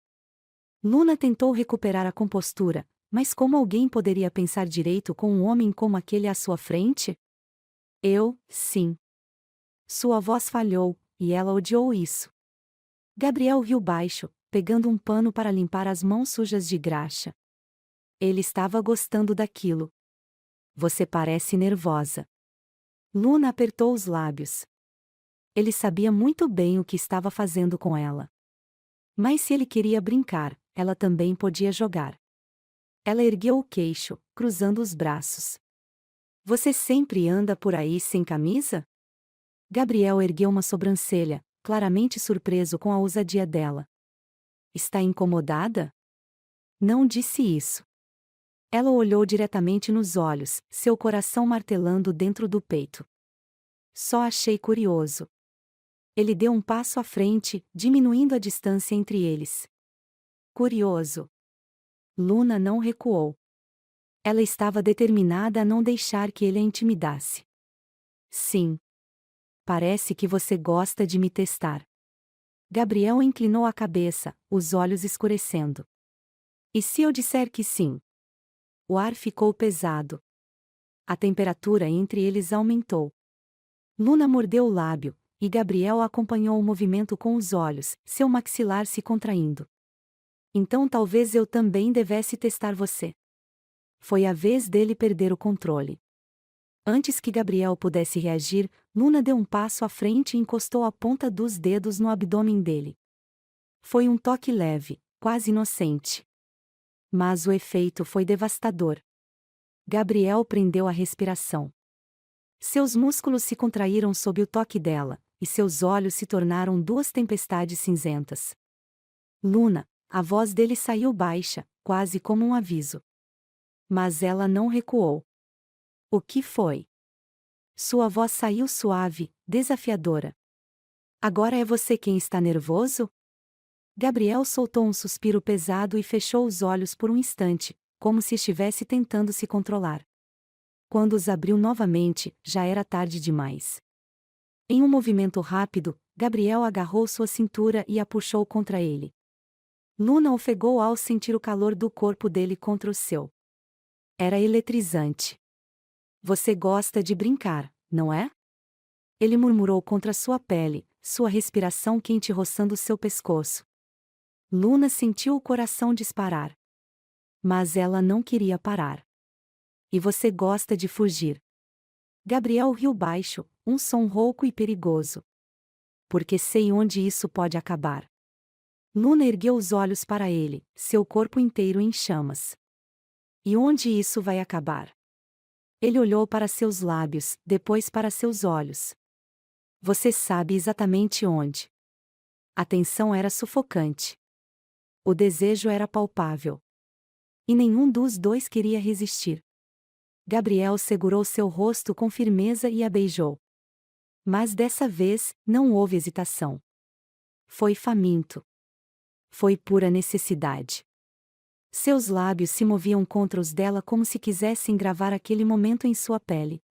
Speaker 1: Luna tentou recuperar a compostura, mas como alguém poderia pensar direito com um homem como aquele à sua frente? Sim. Sua voz falhou, e ela odiou isso. Gabriel riu baixo, pegando um pano para limpar as mãos sujas de graxa. Ele estava gostando daquilo. Você parece nervosa. Luna apertou os lábios. Ele sabia muito bem o que estava fazendo com ela. Mas se ele queria brincar, ela também podia jogar. Ela ergueu o queixo, cruzando os braços. Você sempre anda por aí sem camisa? Gabriel ergueu uma sobrancelha, claramente surpreso com a ousadia dela. Está incomodada? Não disse isso. Ela olhou diretamente nos olhos, seu coração martelando dentro do peito. Só achei curioso. Ele deu um passo à frente, diminuindo a distância entre eles. Curioso. Luna não recuou. Ela estava determinada a não deixar que ele a intimidasse. Sim. Parece que você gosta de me testar. Gabriel inclinou a cabeça, os olhos escurecendo. E se eu disser que sim? O ar ficou pesado. A temperatura entre eles aumentou. Luna mordeu o lábio, e Gabriel acompanhou o movimento com os olhos, seu maxilar se contraindo. Então talvez eu também devesse testar você. Foi a vez dele perder o controle. Antes que Gabriel pudesse reagir, Luna deu um passo à frente e encostou a ponta dos dedos no abdômen dele. Foi um toque leve, quase inocente. Mas o efeito foi devastador. Gabriel prendeu a respiração. Seus músculos se contraíram sob o toque dela, e seus olhos se tornaram duas tempestades cinzentas. Luna, a voz dele saiu baixa, quase como um aviso. Mas ela não recuou. O que foi? Sua voz saiu suave, desafiadora. Agora é você quem está nervoso? Gabriel soltou um suspiro pesado e fechou os olhos por um instante, como se estivesse tentando se controlar. Quando os abriu novamente, já era tarde demais. Em um movimento rápido, Gabriel agarrou sua cintura e a puxou contra ele. Luna ofegou ao sentir o calor do corpo dele contra o seu. Era eletrizante. Você gosta de brincar, não é? Ele murmurou contra sua pele, sua respiração quente roçando seu pescoço. Luna sentiu o coração disparar. Mas ela não queria parar. E você gosta de fugir? Gabriel riu baixo, um som rouco e perigoso. Porque sei onde isso pode acabar. Luna ergueu os olhos para ele, seu corpo inteiro em chamas. E onde isso vai acabar? Ele olhou para seus lábios, depois para seus olhos. Você sabe exatamente onde. A tensão era sufocante. O desejo era palpável. E nenhum dos dois queria resistir. Gabriel segurou seu rosto com firmeza e a beijou. Mas dessa vez, não houve hesitação. Foi faminto. Foi pura necessidade. Seus lábios se moviam contra os dela como se quisessem gravar aquele momento em sua pele.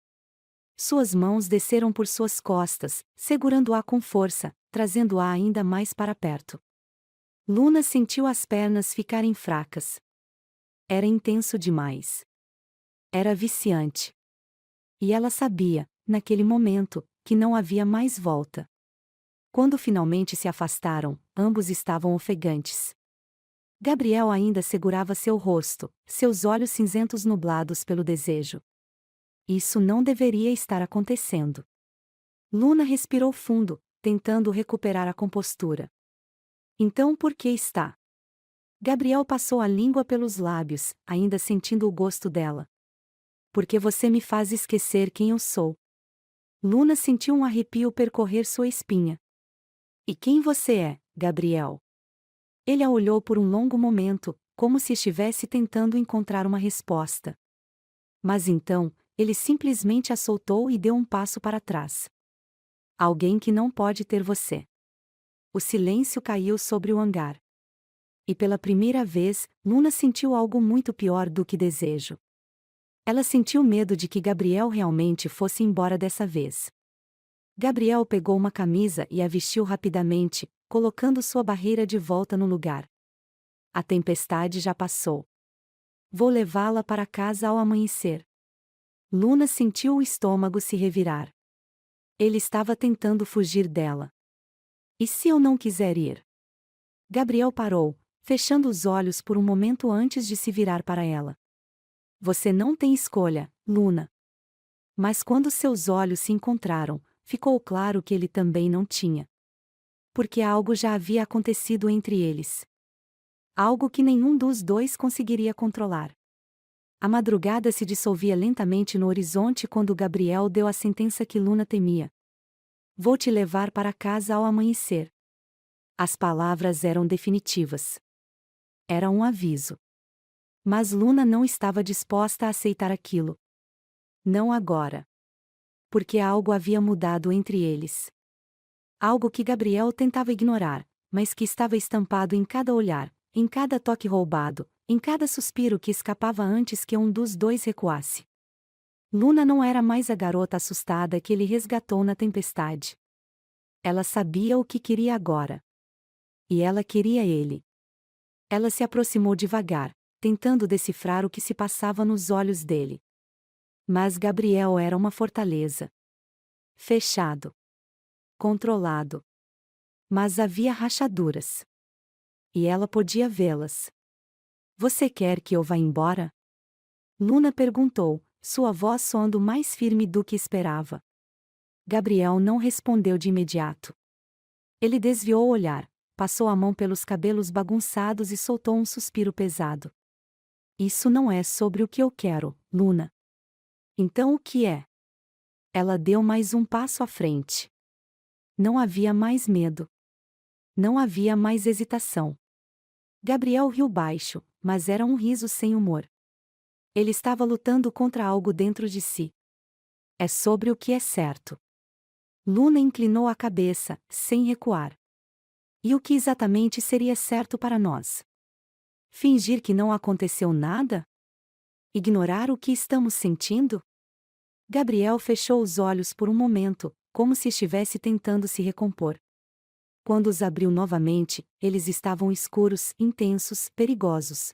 Speaker 1: Suas mãos desceram por suas costas, segurando-a com força, trazendo-a ainda mais para perto. Luna sentiu as pernas ficarem fracas. Era intenso demais. Era viciante. E ela sabia, naquele momento, que não havia mais volta. Quando finalmente se afastaram, ambos estavam ofegantes. Gabriel ainda segurava seu rosto, seus olhos cinzentos nublados pelo desejo. Isso não deveria estar acontecendo. Luna respirou fundo, tentando recuperar a compostura. Então por que está? Gabriel passou a língua pelos lábios, ainda sentindo o gosto dela. Porque você me faz esquecer quem eu sou. Luna sentiu um arrepio percorrer sua espinha. E quem você é, Gabriel? Ele a olhou por um longo momento, como se estivesse tentando encontrar uma resposta. Mas então, ele simplesmente a soltou e deu um passo para trás. Alguém que não pode ter você. O silêncio caiu sobre o hangar. E pela primeira vez, Luna sentiu algo muito pior do que desejo. Ela sentiu medo de que Gabriel realmente fosse embora dessa vez. Gabriel pegou uma camisa e a vestiu rapidamente, colocando sua barreira de volta no lugar. A tempestade já passou. Vou levá-la para casa ao amanhecer. Luna sentiu o estômago se revirar. Ele estava tentando fugir dela. E se eu não quiser ir? Gabriel parou, fechando os olhos por um momento antes de se virar para ela. Você não tem escolha, Luna. Mas quando seus olhos se encontraram, ficou claro que ele também não tinha. Porque algo já havia acontecido entre eles. Algo que nenhum dos dois conseguiria controlar. A madrugada se dissolvia lentamente no horizonte quando Gabriel deu a sentença que Luna temia. Vou te levar para casa ao amanhecer. As palavras eram definitivas. Era um aviso. Mas Luna não estava disposta a aceitar aquilo. Não agora. Porque algo havia mudado entre eles. Algo que Gabriel tentava ignorar, mas que estava estampado em cada olhar, em cada toque roubado, em cada suspiro que escapava antes que um dos dois recuasse. Luna não era mais a garota assustada que ele resgatou na tempestade. Ela sabia o que queria agora. E ela queria ele. Ela se aproximou devagar, tentando decifrar o que se passava nos olhos dele. Mas Gabriel era uma fortaleza. Fechado. Controlado. Mas havia rachaduras. E ela podia vê-las. Você quer que eu vá embora? Luna perguntou, sua voz soando mais firme do que esperava. Gabriel não respondeu de imediato. Ele desviou o olhar, passou a mão pelos cabelos bagunçados e soltou um suspiro pesado. Isso não é sobre o que eu quero, Luna. Então o que é? Ela deu mais um passo à frente. Não havia mais medo. Não havia mais hesitação. Gabriel riu baixo, mas era um riso sem humor. Ele estava lutando contra algo dentro de si. É sobre o que é certo. Luna inclinou a cabeça, sem recuar. E o que exatamente seria certo para nós? Fingir que não aconteceu nada? Ignorar o que estamos sentindo? Gabriel fechou os olhos por um momento, como se estivesse tentando se recompor. Quando os abriu novamente, eles estavam escuros, intensos, perigosos.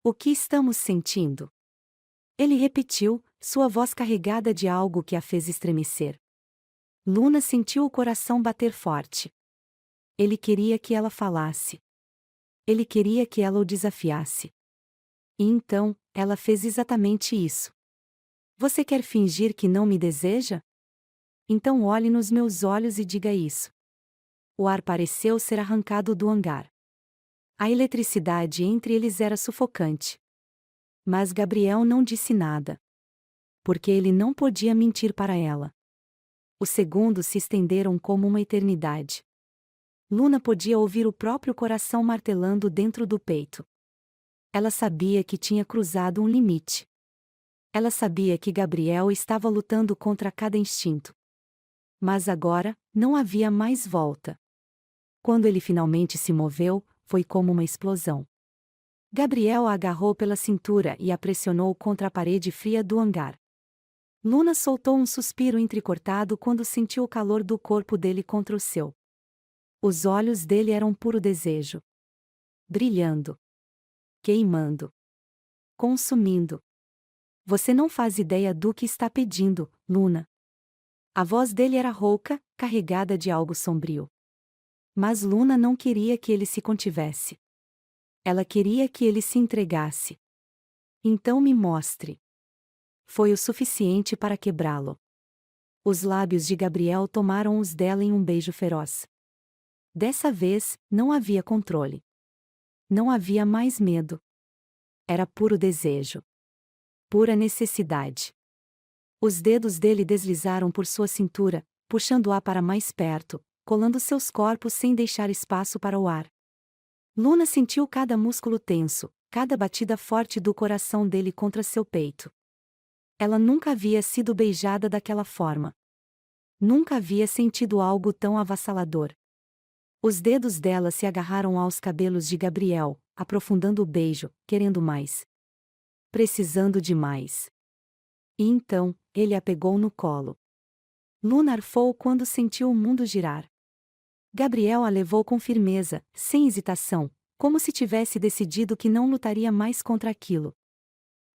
Speaker 1: O que estamos sentindo? Ele repetiu, sua voz carregada de algo que a fez estremecer. Luna sentiu o coração bater forte. Ele queria que ela falasse. Ele queria que ela o desafiasse. E então, ela fez exatamente isso. Você quer fingir que não me deseja? Então olhe nos meus olhos e diga isso. O ar pareceu ser arrancado do hangar. A eletricidade entre eles era sufocante. Mas Gabriel não disse nada. Porque ele não podia mentir para ela. Os segundos se estenderam como uma eternidade. Luna podia ouvir o próprio coração martelando dentro do peito. Ela sabia que tinha cruzado um limite. Ela sabia que Gabriel estava lutando contra cada instinto. Mas agora, não havia mais volta. Quando ele finalmente se moveu, foi como uma explosão. Gabriel a agarrou pela cintura e a pressionou contra a parede fria do hangar. Luna soltou um suspiro entrecortado quando sentiu o calor do corpo dele contra o seu. Os olhos dele eram puro desejo. Brilhando. Queimando. Consumindo. Você não faz ideia do que está pedindo, Luna. A voz dele era rouca, carregada de algo sombrio. Mas Luna não queria que ele se contivesse. Ela queria que ele se entregasse. Então me mostre. Foi o suficiente para quebrá-lo. Os lábios de Gabriel tomaram os dela em um beijo feroz. Dessa vez, não havia controle. Não havia mais medo. Era puro desejo. Pura necessidade. Os dedos dele deslizaram por sua cintura, puxando-a para mais perto, colando seus corpos sem deixar espaço para o ar. Luna sentiu cada músculo tenso, cada batida forte do coração dele contra seu peito. Ela nunca havia sido beijada daquela forma. Nunca havia sentido algo tão avassalador. Os dedos dela se agarraram aos cabelos de Gabriel, aprofundando o beijo, querendo mais. Precisando de mais. E então, ele a pegou no colo. Luna arfou quando sentiu o mundo girar. Gabriel a levou com firmeza, sem hesitação, como se tivesse decidido que não lutaria mais contra aquilo.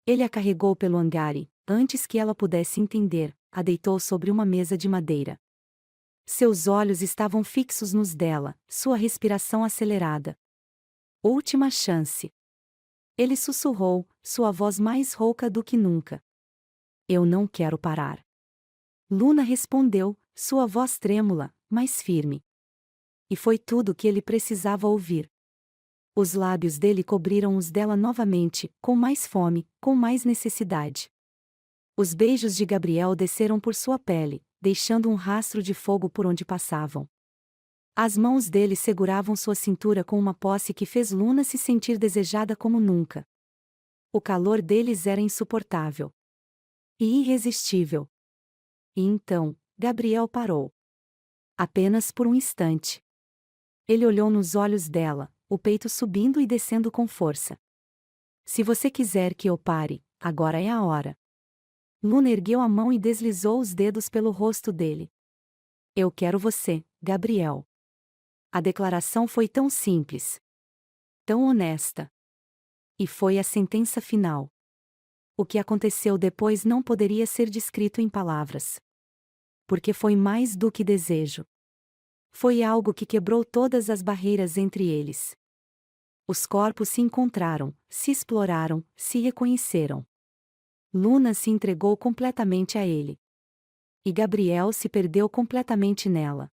Speaker 1: Ele a carregou pelo hangar e, antes que ela pudesse entender, a deitou sobre uma mesa de madeira. Seus olhos estavam fixos nos dela, sua respiração acelerada. Última chance. Ele sussurrou, sua voz mais rouca do que nunca. Eu não quero parar. Luna respondeu, sua voz trêmula, mas firme. E foi tudo que ele precisava ouvir. Os lábios dele cobriram os dela novamente, com mais fome, com mais necessidade. Os beijos de Gabriel desceram por sua pele, deixando um rastro de fogo por onde passavam. As mãos dele seguravam sua cintura com uma posse que fez Luna se sentir desejada como nunca. O calor deles era insuportável. E irresistível. E então, Gabriel parou. Apenas por um instante. Ele olhou nos olhos dela, o peito subindo e descendo com força. Se você quiser que eu pare, agora é a hora. Luna ergueu a mão e deslizou os dedos pelo rosto dele. Eu quero você, Gabriel. A declaração foi tão simples. Tão honesta. E foi a sentença final. O que aconteceu depois não poderia ser descrito em palavras. Porque foi mais do que desejo. Foi algo que quebrou todas as barreiras entre eles. Os corpos se encontraram, se exploraram, se reconheceram. Luna se entregou completamente a ele. E Gabriel se perdeu completamente nela.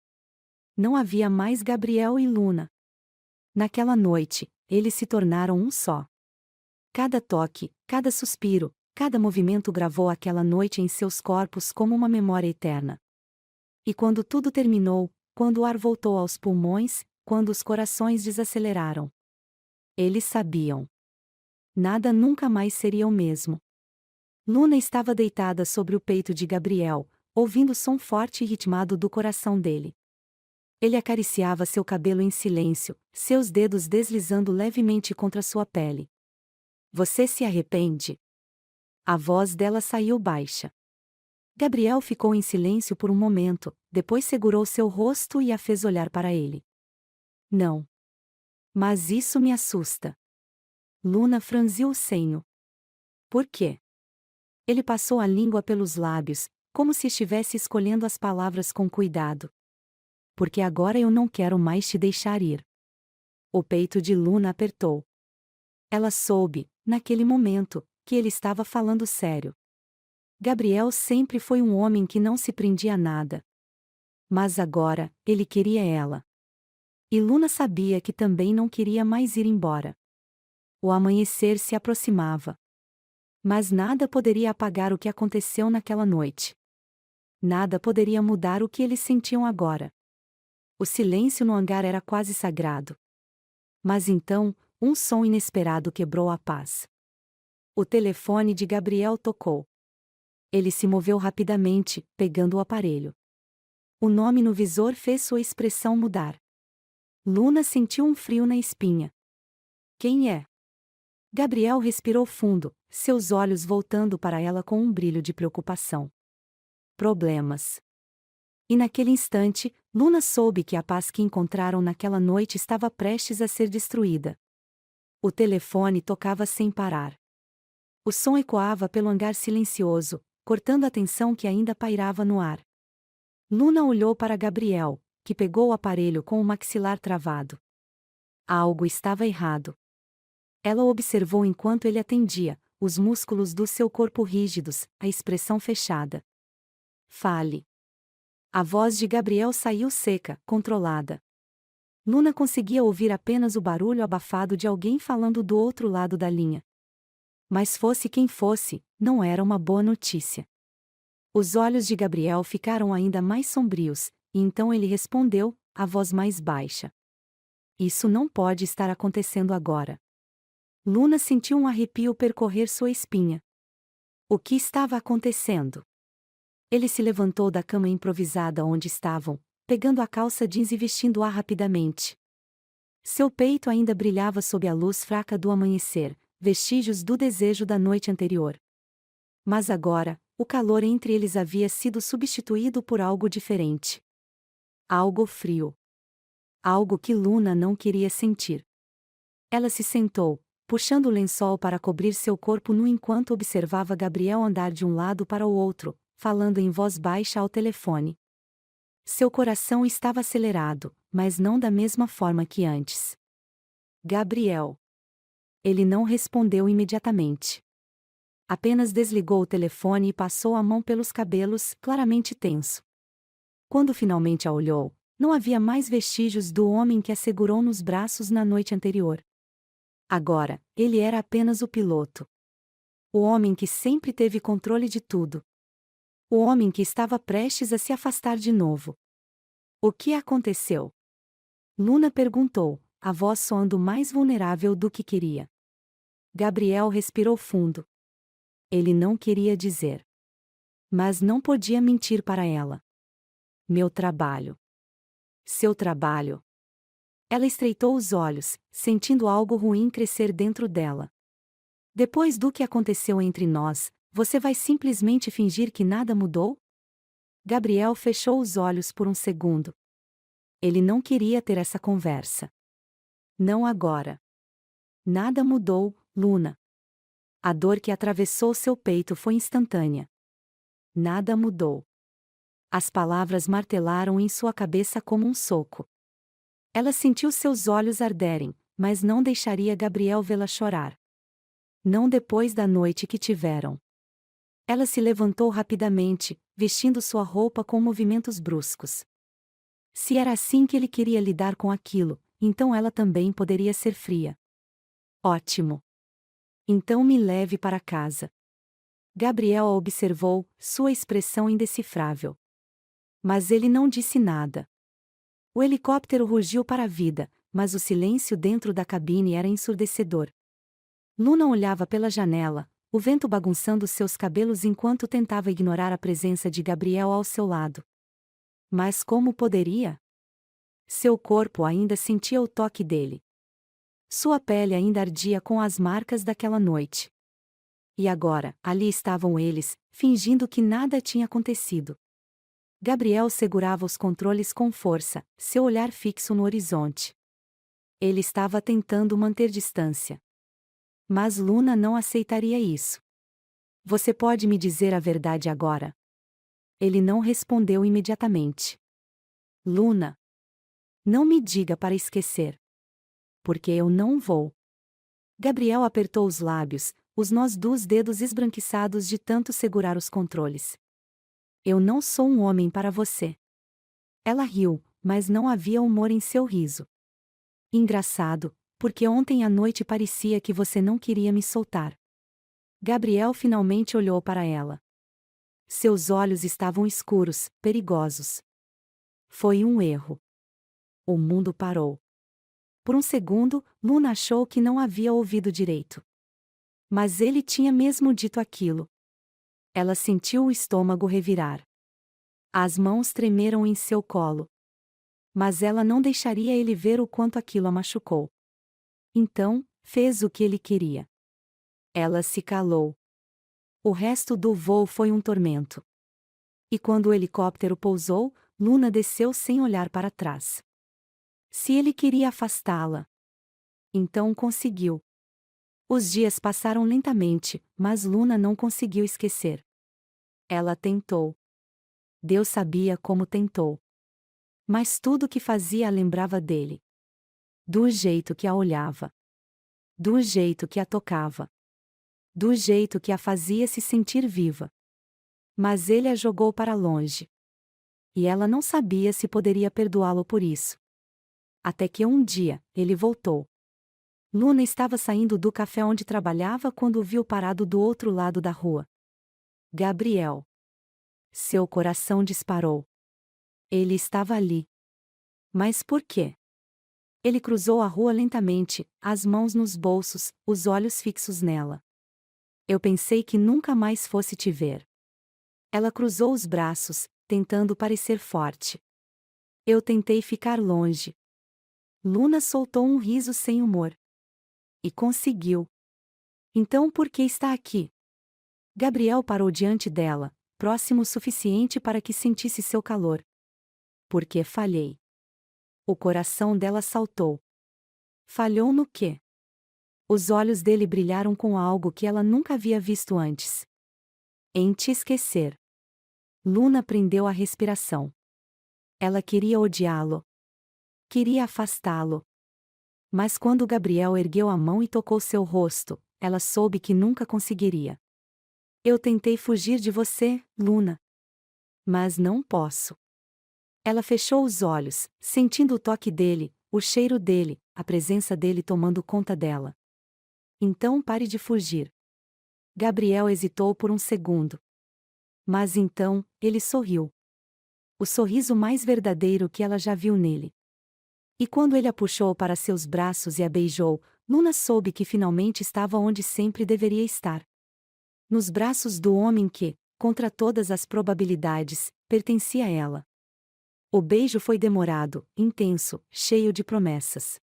Speaker 1: Não havia mais Gabriel e Luna. Naquela noite, eles se tornaram um só. Cada toque, cada suspiro, cada movimento gravou aquela noite em seus corpos como uma memória eterna. E quando tudo terminou, quando o ar voltou aos pulmões, quando os corações desaceleraram, eles sabiam. Nada nunca mais seria o mesmo. Luna estava deitada sobre o peito de Gabriel, ouvindo o som forte e ritmado do coração dele. Ele acariciava seu cabelo em silêncio, seus dedos deslizando levemente contra sua pele. Você se arrepende? A voz dela saiu baixa. Gabriel ficou em silêncio por um momento, depois segurou seu rosto e a fez olhar para ele. Não. Mas isso me assusta. Luna franziu o senho. Por quê? Ele passou a língua pelos lábios, como se estivesse escolhendo as palavras com cuidado. Porque agora eu não quero mais te deixar ir. O peito de Luna apertou. Ela soube, naquele momento, que ele estava falando sério. Gabriel sempre foi um homem que não se prendia a nada. Mas agora, ele queria ela. E Luna sabia que também não queria mais ir embora. O amanhecer se aproximava. Mas nada poderia apagar o que aconteceu naquela noite. Nada poderia mudar o que eles sentiam agora. O silêncio no hangar era quase sagrado. Mas então, um som inesperado quebrou a paz. O telefone de Gabriel tocou. Ele se moveu rapidamente, pegando o aparelho. O nome no visor fez sua expressão mudar. Luna sentiu um frio na espinha. Quem é? Gabriel respirou fundo, seus olhos voltando para ela com um brilho de preocupação. Problemas. E naquele instante, Luna soube que a paz que encontraram naquela noite estava prestes a ser destruída. O telefone tocava sem parar. O som ecoava pelo hangar silencioso, cortando a tensão que ainda pairava no ar. Luna olhou para Gabriel, que pegou o aparelho com o maxilar travado. Algo estava errado. Ela o observou enquanto ele atendia, os músculos do seu corpo rígidos, a expressão fechada. Fale. A voz de Gabriel saiu seca, controlada. Luna conseguia ouvir apenas o barulho abafado de alguém falando do outro lado da linha. Mas fosse quem fosse, não era uma boa notícia. Os olhos de Gabriel ficaram ainda mais sombrios, e então ele respondeu, a voz mais baixa. Isso não pode estar acontecendo agora. Luna sentiu um arrepio percorrer sua espinha. O que estava acontecendo? Ele se levantou da cama improvisada onde estavam, pegando a calça jeans e vestindo-a rapidamente. Seu peito ainda brilhava sob a luz fraca do amanhecer, vestígios do desejo da noite anterior. Mas agora, o calor entre eles havia sido substituído por algo diferente. Algo frio. Algo que Luna não queria sentir. Ela se sentou, puxando o lençol para cobrir seu corpo nu enquanto observava Gabriel andar de um lado para o outro, falando em voz baixa ao telefone. Seu coração estava acelerado, mas não da mesma forma que antes. Gabriel. Ele não respondeu imediatamente. Apenas desligou o telefone e passou a mão pelos cabelos, claramente tenso. Quando finalmente a olhou, não havia mais vestígios do homem que a segurou nos braços na noite anterior. Agora, ele era apenas o piloto. O homem que sempre teve controle de tudo. O homem que estava prestes a se afastar de novo. O que aconteceu? Luna perguntou, a voz soando mais vulnerável do que queria. Gabriel respirou fundo. Ele não queria dizer. Mas não podia mentir para ela. Meu trabalho. Seu trabalho. Ela estreitou os olhos, sentindo algo ruim crescer dentro dela. Depois do que aconteceu entre nós, você vai simplesmente fingir que nada mudou? Gabriel fechou os olhos por um segundo. Ele não queria ter essa conversa. Não agora. Nada mudou, Luna. A dor que atravessou seu peito foi instantânea. Nada mudou. As palavras martelaram em sua cabeça como um soco. Ela sentiu seus olhos arderem, mas não deixaria Gabriel vê-la chorar. Não depois da noite que tiveram. Ela se levantou rapidamente, vestindo sua roupa com movimentos bruscos. Se era assim que ele queria lidar com aquilo, então ela também poderia ser fria. Ótimo. Então me leve para casa. Gabriel a observou, sua expressão indecifrável. Mas ele não disse nada. O helicóptero rugiu para a vida, mas o silêncio dentro da cabine era ensurdecedor. Luna olhava pela janela, o vento bagunçando seus cabelos enquanto tentava ignorar a presença de Gabriel ao seu lado. Mas como poderia? Seu corpo ainda sentia o toque dele. Sua pele ainda ardia com as marcas daquela noite. E agora, ali estavam eles, fingindo que nada tinha acontecido. Gabriel segurava os controles com força, seu olhar fixo no horizonte. Ele estava tentando manter distância. Mas Luna não aceitaria isso. Você pode me dizer a verdade agora? Ele não respondeu imediatamente. Luna. Não me diga para esquecer. Porque eu não vou. Gabriel apertou os lábios, os nós dos dedos esbranquiçados de tanto segurar os controles. Eu não sou um homem para você. Ela riu, mas não havia humor em seu riso. Engraçado, porque ontem à noite parecia que você não queria me soltar. Gabriel finalmente olhou para ela. Seus olhos estavam escuros, perigosos. Foi um erro. O mundo parou. Por um segundo, Luna achou que não havia ouvido direito. Mas ele tinha mesmo dito aquilo. Ela sentiu o estômago revirar. As mãos tremeram em seu colo. Mas ela não deixaria ele ver o quanto aquilo a machucou. Então, fez o que ele queria. Ela se calou. O resto do voo foi um tormento. E quando o helicóptero pousou, Luna desceu sem olhar para trás. Se ele queria afastá-la, então conseguiu. Os dias passaram lentamente, mas Luna não conseguiu esquecer. Ela tentou. Deus sabia como tentou. Mas tudo que fazia a lembrava dele. Do jeito que a olhava. Do jeito que a tocava. Do jeito que a fazia se sentir viva. Mas ele a jogou para longe. E ela não sabia se poderia perdoá-lo por isso. Até que um dia, ele voltou. Luna estava saindo do café onde trabalhava quando o viu parado do outro lado da rua. Gabriel. Seu coração disparou. Ele estava ali. Mas por quê? Ele cruzou a rua lentamente, as mãos nos bolsos, os olhos fixos nela. Eu pensei que nunca mais fosse te ver. Ela cruzou os braços, tentando parecer forte. Eu tentei ficar longe. Luna soltou um riso sem humor. E conseguiu. Então por que está aqui? Gabriel parou diante dela, próximo o suficiente para que sentisse seu calor. Porque falhei. O coração dela saltou. Falhou no quê? Os olhos dele brilharam com algo que ela nunca havia visto antes. Em te esquecer. Luna prendeu a respiração. Ela queria odiá-lo. Queria afastá-lo. Mas quando Gabriel ergueu a mão e tocou seu rosto, ela soube que nunca conseguiria. Eu tentei fugir de você, Luna. Mas não posso. Ela fechou os olhos, sentindo o toque dele, o cheiro dele, a presença dele tomando conta dela. Então pare de fugir. Gabriel hesitou por um segundo. Mas então, ele sorriu. O sorriso mais verdadeiro que ela já viu nele. E quando ele a puxou para seus braços e a beijou, Luna soube que finalmente estava onde sempre deveria estar. Nos braços do homem que, contra todas as probabilidades, pertencia a ela. O beijo foi demorado, intenso, cheio de promessas.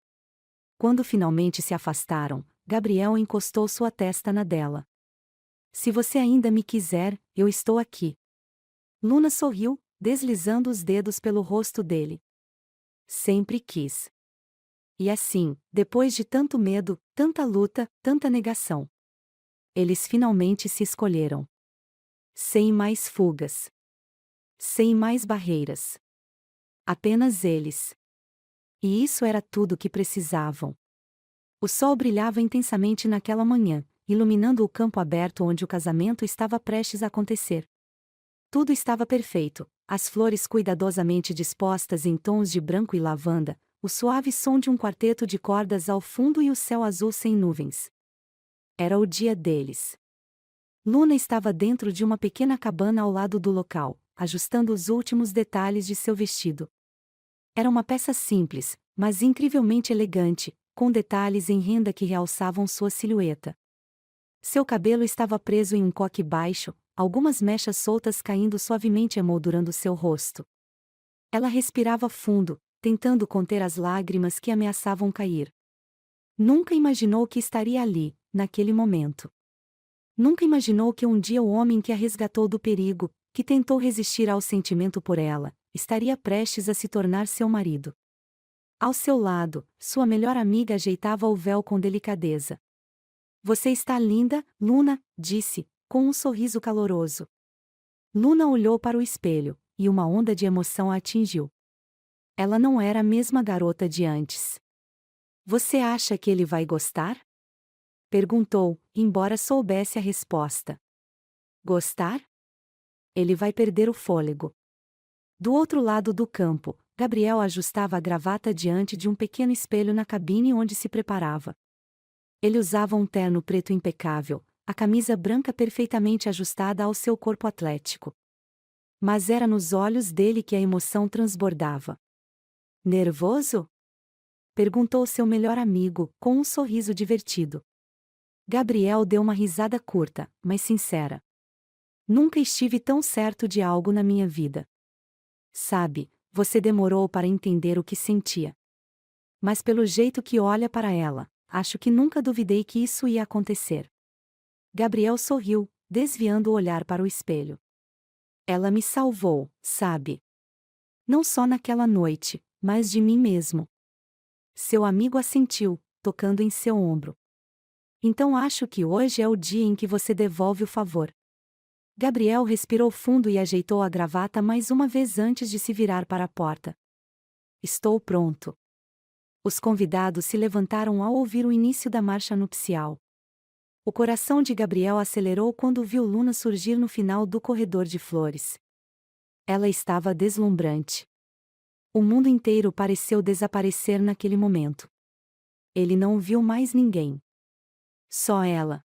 Speaker 1: Quando finalmente se afastaram, Gabriel encostou sua testa na dela. Se você ainda me quiser, eu estou aqui. Luna sorriu, deslizando os dedos pelo rosto dele. Sempre quis. E assim, depois de tanto medo, tanta luta, tanta negação, eles finalmente se escolheram. Sem mais fugas. Sem mais barreiras. Apenas eles. E isso era tudo que precisavam. O sol brilhava intensamente naquela manhã, iluminando o campo aberto onde o casamento estava prestes a acontecer. Tudo estava perfeito, as flores cuidadosamente dispostas em tons de branco e lavanda, o suave som de um quarteto de cordas ao fundo e o céu azul sem nuvens. Era o dia deles. Luna estava dentro de uma pequena cabana ao lado do local, ajustando os últimos detalhes de seu vestido. Era uma peça simples, mas incrivelmente elegante, com detalhes em renda que realçavam sua silhueta. Seu cabelo estava preso em um coque baixo, algumas mechas soltas caindo suavemente emoldurando seu rosto. Ela respirava fundo, tentando conter as lágrimas que ameaçavam cair. Nunca imaginou que estaria ali, naquele momento. Nunca imaginou que um dia o homem que a resgatou do perigo, que tentou resistir ao sentimento por ela, estaria prestes a se tornar seu marido. Ao seu lado, sua melhor amiga ajeitava o véu com delicadeza. Você está linda, Luna, disse, com um sorriso caloroso. Luna olhou para o espelho, e uma onda de emoção a atingiu. Ela não era a mesma garota de antes. Você acha que ele vai gostar? Perguntou, embora soubesse a resposta. Gostar? Ele vai perder o fôlego. Do outro lado do campo, Gabriel ajustava a gravata diante de um pequeno espelho na cabine onde se preparava. Ele usava um terno preto impecável, a camisa branca perfeitamente ajustada ao seu corpo atlético. Mas era nos olhos dele que a emoção transbordava. Nervoso? Perguntou seu melhor amigo, com um sorriso divertido. Gabriel deu uma risada curta, mas sincera. Nunca estive tão certo de algo na minha vida. Sabe, você demorou para entender o que sentia. Mas pelo jeito que olha para ela, acho que nunca duvidei que isso ia acontecer. Gabriel sorriu, desviando o olhar para o espelho. Ela me salvou, sabe? Não só naquela noite, mas de mim mesmo. Seu amigo assentiu, tocando em seu ombro. Então acho que hoje é o dia em que você devolve o favor. Gabriel respirou fundo e ajeitou a gravata mais uma vez antes de se virar para a porta. Estou pronto. Os convidados se levantaram ao ouvir o início da marcha nupcial. O coração de Gabriel acelerou quando viu Luna surgir no final do corredor de flores. Ela estava deslumbrante. O mundo inteiro pareceu desaparecer naquele momento. Ele não viu mais ninguém. Só ela.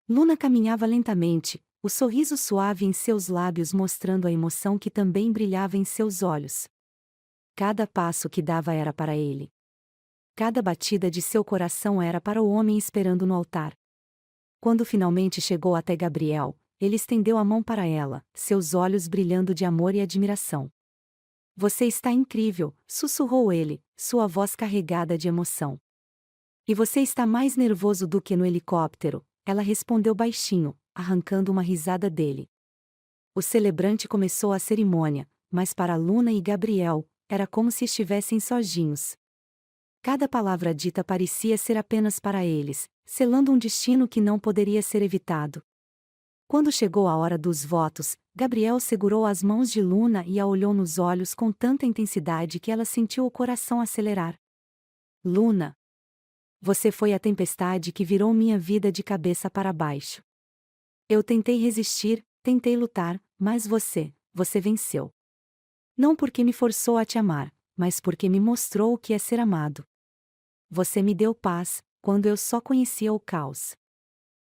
Speaker 1: Luna caminhava lentamente, o sorriso suave em seus lábios mostrando a emoção que também brilhava em seus olhos. Cada passo que dava era para ele. Cada batida de seu coração era para o homem esperando no altar. Quando finalmente chegou até Gabriel, ele estendeu a mão para ela, seus olhos brilhando de amor e admiração. Você está incrível, sussurrou ele, sua voz carregada de emoção. E você está mais nervoso do que no helicóptero, ela respondeu baixinho, arrancando uma risada dele. O celebrante começou a cerimônia, mas para Luna e Gabriel, era como se estivessem sozinhos. Cada palavra dita parecia ser apenas para eles, selando um destino que não poderia ser evitado. Quando chegou a hora dos votos, Gabriel segurou as mãos de Luna e a olhou nos olhos com tanta intensidade que ela sentiu o coração acelerar. Luna, você foi a tempestade que virou minha vida de cabeça para baixo. Eu tentei resistir, tentei lutar, mas você venceu. Não porque me forçou a te amar, mas porque me mostrou o que é ser amado. Você me deu paz, quando eu só conhecia o caos.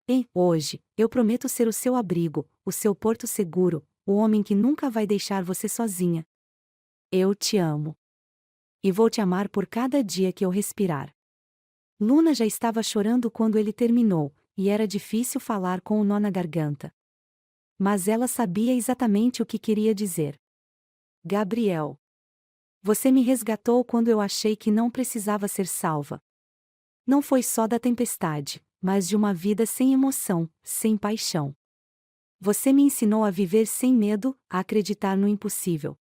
Speaker 1: E, hoje, eu prometo ser o seu abrigo, o seu porto seguro, o homem que nunca vai deixar você sozinha. Eu te amo. E vou te amar por cada dia que eu respirar. Luna já estava chorando quando ele terminou, e era difícil falar com o nó na garganta. Mas ela sabia exatamente o que queria dizer. Gabriel. Você me resgatou quando eu achei que não precisava ser salva. Não foi só da tempestade, mas de uma vida sem emoção, sem paixão. Você me ensinou a viver sem medo, a acreditar no impossível.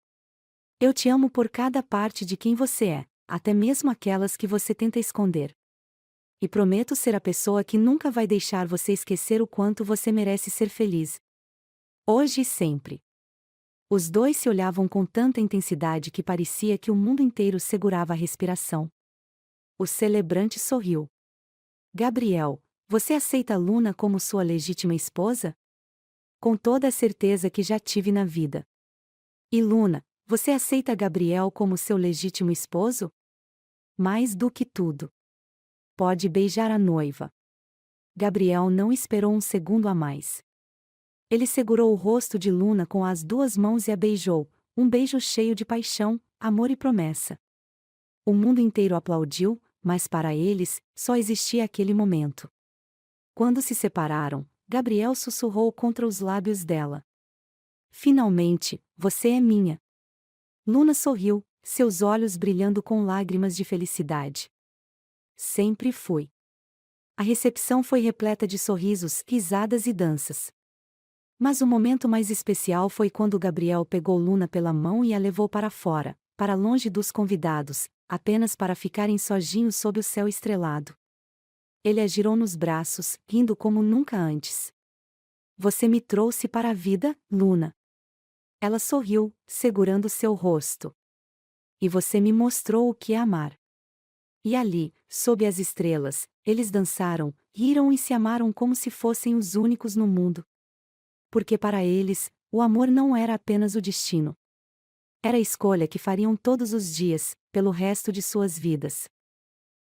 Speaker 1: Eu te amo por cada parte de quem você é, até mesmo aquelas que você tenta esconder. E prometo ser a pessoa que nunca vai deixar você esquecer o quanto você merece ser feliz. Hoje e sempre. Os dois se olhavam com tanta intensidade que parecia que o mundo inteiro segurava a respiração. O celebrante sorriu. Gabriel, você aceita Luna como sua legítima esposa? Com toda a certeza que já tive na vida. E Luna, você aceita Gabriel como seu legítimo esposo? Mais do que tudo. Pode beijar a noiva. Gabriel não esperou um segundo a mais. Ele segurou o rosto de Luna com as duas mãos e a beijou, um beijo cheio de paixão, amor e promessa. O mundo inteiro aplaudiu, mas para eles, só existia aquele momento. Quando se separaram, Gabriel sussurrou contra os lábios dela. Finalmente, você é minha. Luna sorriu, seus olhos brilhando com lágrimas de felicidade. Sempre fui. A recepção foi repleta de sorrisos, risadas e danças. Mas o momento mais especial foi quando Gabriel pegou Luna pela mão e a levou para fora, para longe dos convidados, apenas para ficarem sozinhos sob o céu estrelado. Ele a girou nos braços, rindo como nunca antes. Você me trouxe para a vida, Luna. Ela sorriu, segurando seu rosto. E você me mostrou o que é amar. E ali, sob as estrelas, eles dançaram, riram e se amaram como se fossem os únicos no mundo. Porque para eles, o amor não era apenas o destino. Era a escolha que fariam todos os dias, pelo resto de suas vidas.